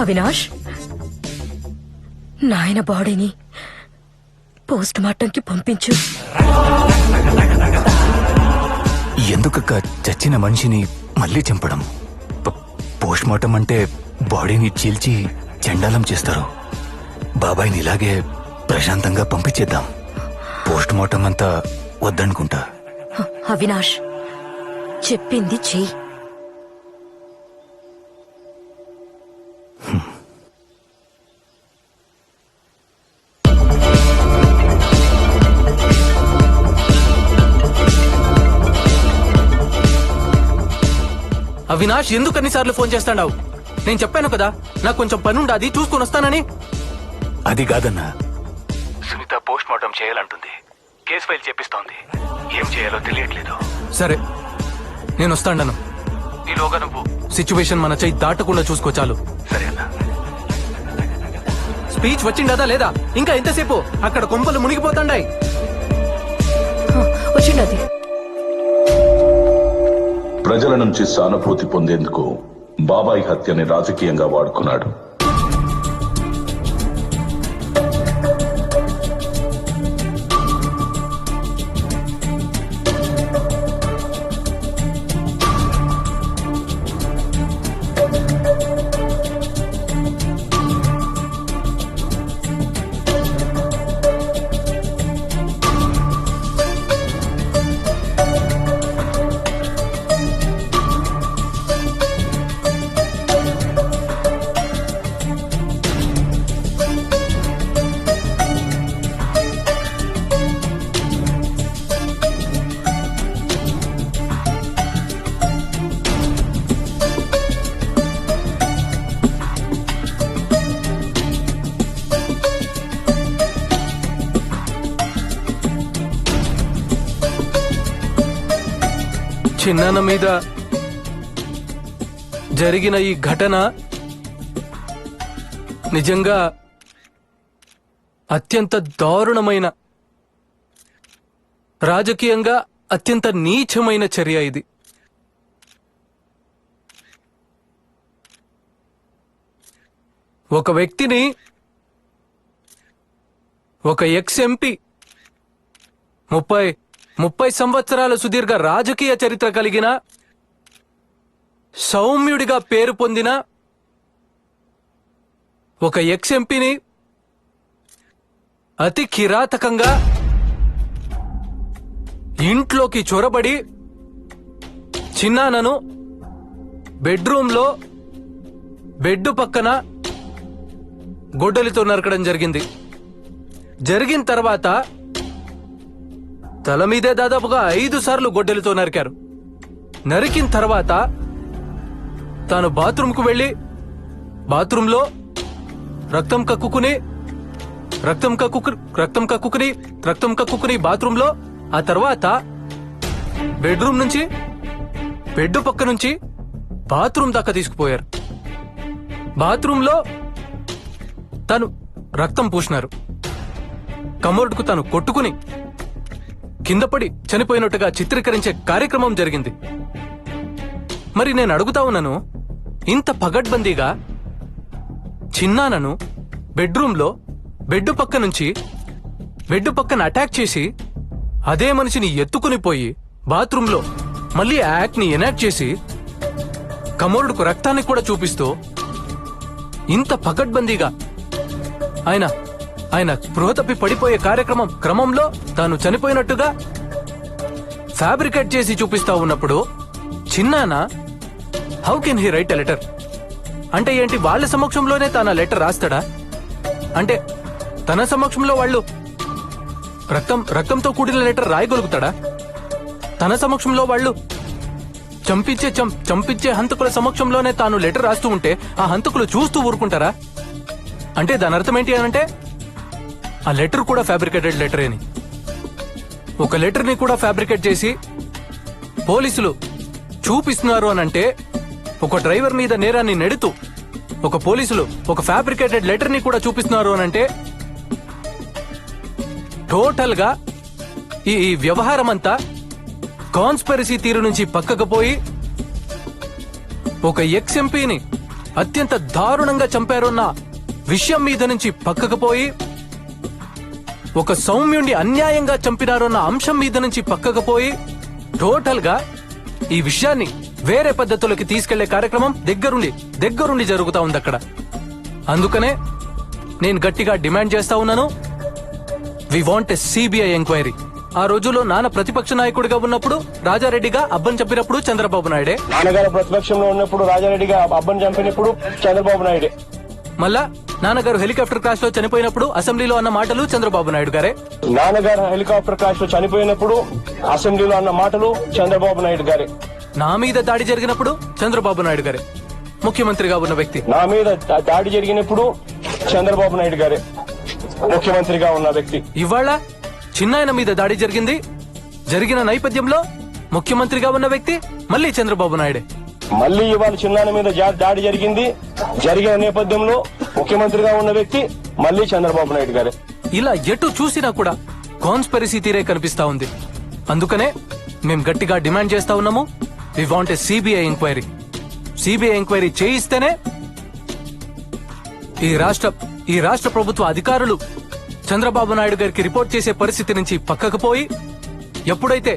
అవినాష్, నాయన బాడీని పోస్ట్ మార్టంకి పంపించు. ఎందుకక్క చచ్చిన మనిషిని మళ్ళీ చంపడం? పోస్ట్ మార్టం అంటే బాడీని చీల్చి చండాలం చేస్తారు. బాబాయ్ని ఇలాగే ప్రశాంతంగా పంపించేద్దాం. పోస్ట్ మార్టం అంతా వద్దనుకుంటా. అవినాష్, చెప్పింది చెయ్యి. అవినాష్, ఎందుకు అన్నిసార్లు ఫోన్ చేస్తాడావు? నేను చెప్పాను కదా నాకు కొంచెం పనుండాది, చూసుకొని వస్తానని. అది కాదన్నా, సునీత పోస్ట్ మార్టం చేయాలంటుంది. కేసు ఫైల్ చేపిస్తోంది. ఏం చేయాలో తెలియట్లేదు. సరే, నేను వస్తాను. ఈలోగా నువ్వు సిచ్యువేషన్ మన చెయ్యి దాటకుండా చూసుకో చాలు. సరే అన్నా. స్పీచ్ వచ్చిండదా లేదా? ఇంకా ఎంతసేపు? అక్కడ కొంపలు మునిగిపోతాండాయి. వచ్చిండది. ప్రజల నుంచి సానుభూతి పొందేందుకు బాబాయ్ హత్యని రాజకీయంగా వాడుకున్నాడు. చిన్నాన్న మీద జరిగిన ఈ ఘటన నిజంగా అత్యంత దారుణమైన, రాజకీయంగా అత్యంత నీచమైన చర్య ఇది. ఒక వ్యక్తిని, ఒక ఎక్స్ ఎంపీ, 30 సంవత్సరాల సుదీర్ఘ రాజకీయ చరిత్ర కలిగిన, సౌమ్యుడిగా పేరు పొందిన ఒక ఎక్స్ ఎంపీని అతి కిరాతకంగా ఇంట్లోకి చొరబడి చిన్నానను బెడ్రూంలో బెడ్ పక్కన గొడ్డలితో నరకడం జరిగింది. జరిగిన తర్వాత తల మీదే దాదాపుగా 5 సార్లు గొడ్డలితో నరికారు. నరికిన తర్వాత తాను బాత్రూంకు వెళ్లి బాత్రూంలో రక్తం కక్కుకుని బాత్రూంలో, ఆ తర్వాత బెడ్రూమ్ నుంచి బెడ్ పక్క నుంచి బాత్రూమ్ దాకా తీసుకుపోయారు. బాత్రూంలో తను రక్తం పూసినారు. కమోడ్కు తను కొట్టుకుని కిందపడి చనిపోయినట్టుగా చిత్రీకరించే కార్యక్రమం జరిగింది. మరి నేను అడుగుతా ఉన్నాను, ఇంత పగడ్బందీగా చిన్నానను బెడ్రూంలో బెడ్ పక్కన అటాక్ చేసి అదే మనిషిని ఎత్తుకుని పోయి బాత్రూంలో మళ్ళీ ఆ యాక్ట్ ని ఎనాక్ట్ చేసి కమోడుకు రక్తాన్ని కూడా చూపిస్తూ ఇంత పగడ్బందీగా ఆయన స్పృహ తప్పి పడిపోయే క్రమంలో తాను చనిపోయినట్టుగా ఫ్యాబ్రికేట్ చేసి చూపిస్తా ఉన్నప్పుడు చిన్నాన how can he write a letter? అంటే ఏంటి, వాళ్ళ సమక్షంలోనే తాను లెటర్ రాస్తాడా? అంటే తన సమక్షంలో వాళ్ళు రక్తంతో కూడిన లెటర్ రాయగలుగుతాడా? తన సమక్షంలో వాళ్ళు చంపించే హంతకుల సమక్షంలోనే తాను లెటర్ రాస్తూ ఉంటే ఆ హంతకులు చూస్తూ ఊరుకుంటారా? అంటే దాని అర్థం ఏంటి అనంటే ఆ లెటర్ కూడా ఫ్యాబ్రికేటెడ్ లెటర్ అని. ఒక లెటర్ ని కూడా ఫ్యాబ్రికేట్ చేసి పోలీసులు చూపిస్తున్నారు అనంటే, ఒక డ్రైవర్ మీద నేరాన్ని నెడుతూ ఒక పోలీసులు ఒక ఫ్యాబ్రికేటెడ్ లెటర్ ని కూడా చూపిస్తున్నారు అనంటే టోటల్ గా ఈ వ్యవహారం అంతా కాన్స్పిరసీ తీరు నుంచి పక్కకు పోయి ఒక ఎక్స్ ఎంపీని అత్యంత దారుణంగా చంపారున్న విషయం మీద నుంచి పక్కకు పోయి ఒక సౌమ్యుణ్ణి అన్యాయంగా చంపినారున్న అంశం మీద నుంచి పక్కకు పోయి టోటల్ గా ఈ విషయాన్ని వేరే పద్ధతులకి తీసుకెళ్లే కార్యక్రమం దగ్గరుండి జరుగుతా ఉంది అక్కడ. అందుకనే నేను గట్టిగా డిమాండ్ చేస్తా ఉన్నాను, we want a CBI enquiry. ఆ రోజుల్లో నాన్న ప్రతిపక్ష నాయకుడిగా ఉన్నప్పుడు రాజారెడ్డిగా అబ్బన్ చంపినప్పుడు చంద్రబాబు నాయుడే, నాన్నగారు ప్రతిపక్షంలో ఉన్నప్పుడు రాజారెడ్డిగా అబ్బన్ చంపినప్పుడు చంద్రబాబు నాయుడే, మళ్ళా నాన్నగారు హెలికాప్టర్ క్రాష్ లో చనిపోయినప్పుడు అసెంబ్లీలో అన్న మాటలు చంద్రబాబు నాయుడు గారే, నాన్నగారు హెలికాప్టర్ క్రాష్ లో చనిపోయినప్పుడు అసెంబ్లీలో అన్న మాటలు చంద్రబాబు నాయుడు గారే, నా మీద దాడి జరిగినప్పుడు చంద్రబాబు నాయుడు గారే ముఖ్యమంత్రిగా ఉన్న వ్యక్తి, నా మీద దాడి జరిగినప్పుడు చంద్రబాబు నాయుడు గారే ముఖ్యమంత్రిగా ఉన్న వ్యక్తి. ఇవాళ చిన్నాయన మీద దాడి జరిగిన నేపథ్యంలో ముఖ్యమంత్రిగా ఉన్న వ్యక్తి మళ్ళీ చంద్రబాబు నాయుడే. మళ్ళీ ఇవాళ చిన్నాయన మీద దాడి జరిగిన నేపథ్యంలో ముఖ్యమంత్రిగా ఉన్న వ్యక్తి మళ్ళీ చంద్రబాబు నాయుడు గారే. ఇలా ఎటు చూసినా కూడా కాన్స్పిరసీ తీరే కనిపిస్తా ఉంది. అందుకనే మేం గట్టిగా డిమాండ్ చేస్తా ఉన్నాము, we want a CBI enquiry. CBI enquiry చేయిస్తేనే ఈ రాష్ట్ర ప్రభుత్వ అధికారులు చంద్రబాబు నాయుడు గారికి రిపోర్ట్ చేసే పరిస్థితి నుంచి పక్కకు పోయి, ఎప్పుడైతే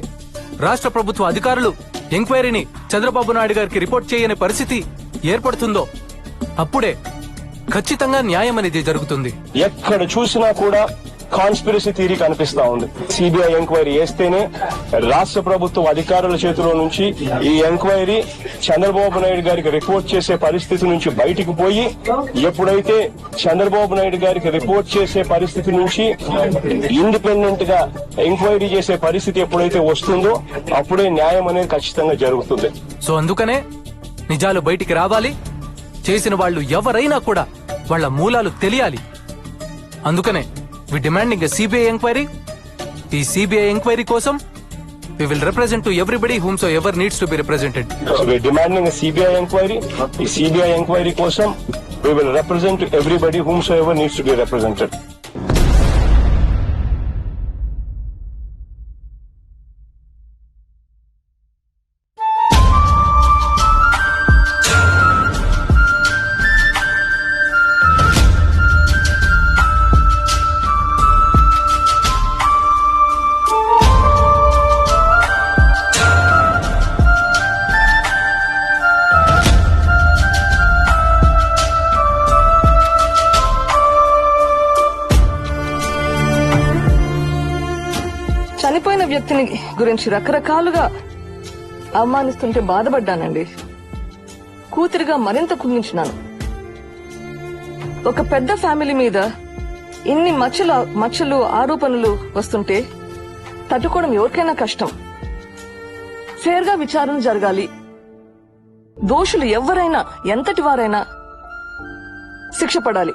రాష్ట్ర ప్రభుత్వ అధికారులు ఎంక్వైరీని చంద్రబాబు నాయుడు గారికి రిపోర్ట్ చేయని పరిస్థితి ఏర్పడుతుందో అప్పుడే ఖచ్చితంగా న్యాయం అనేది జరుగుతుంది. ఎక్కడ చూసినా కూడా కాన్స్పిరసీ థియరీ కనిపిస్తా ఉంది. సిబిఐ ఎంక్వైరీ చేస్తేనే రాష్ట్ర ప్రభుత్వ అధికారుల చేతిలో నుంచి ఈ ఎంక్వైరీ చంద్రబాబు నాయుడు గారికి రిపోర్ట్ చేసే పరిస్థితి నుంచి బయటికి పోయి, ఎప్పుడైతే చంద్రబాబు నాయుడు గారికి రిపోర్ట్ చేసే పరిస్థితి నుంచి ఇండిపెండెంట్ గా ఎంక్వైరీ చేసే పరిస్థితి ఎప్పుడైతే వస్తుందో అప్పుడే న్యాయం అనేది ఖచ్చితంగా జరుగుతుంది. సో అందుకనే నిజాలు బయటికి రావాలి, చేసిన వాళ్ళు ఎవరైనా కూడా వాళ్ళ మూలాలు తెలియాలి. అందుకనే వి డిమాండింగ్ ఎ సిబిఐ ఎంక్వైరీ. ఈ సిబిఐ ఎంక్వైరీ కోసం we will represent to everybody whomsoever needs to be represented. So we are demanding a CBI inquiry. The CBI inquiry కోసం we will represent to everybody whomsoever needs to be represented. చెయ్యెత్తిని గురించి రకరకాలుగా అవమానిస్తుంటే బాధపడ్డానండి. కూతురిగా మరింత కుంగించినాను. ఒక పెద్ద family మీద ఇన్ని మచ్చలు ఆరోపణలు వస్తుంటే తట్టుకోవడం ఎవరికైనా కష్టం. ఫేర్ గా విచారణ జరగాలి. దోషులు ఎవరైనా ఎంతటి వారైనా శిక్ష పడాలి.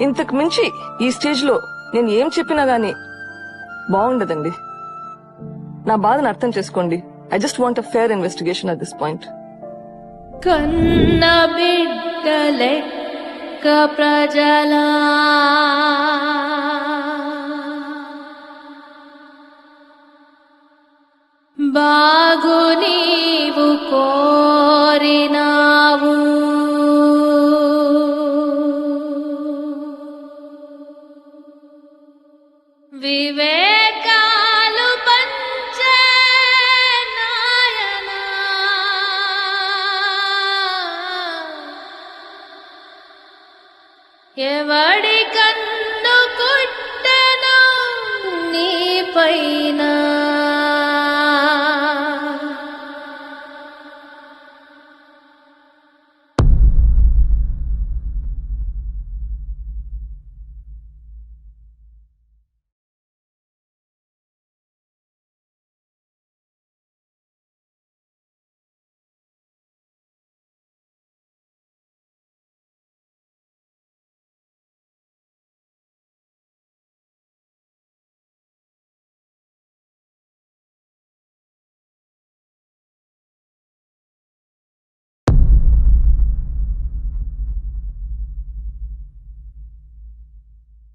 ఇంతకు మించి ఈ స్టేజ్ లో నేను ఏం చెప్పినా గానీ బాగుండదండి. నా బాధను అర్థం చేసుకోండి. I just want a fair investigation at this point. కన్న బిడ్డలెక్క ప్రజలా బాగు నీవు కోరినావు, వివేకాలు పంచే నాయనా, ఎవడి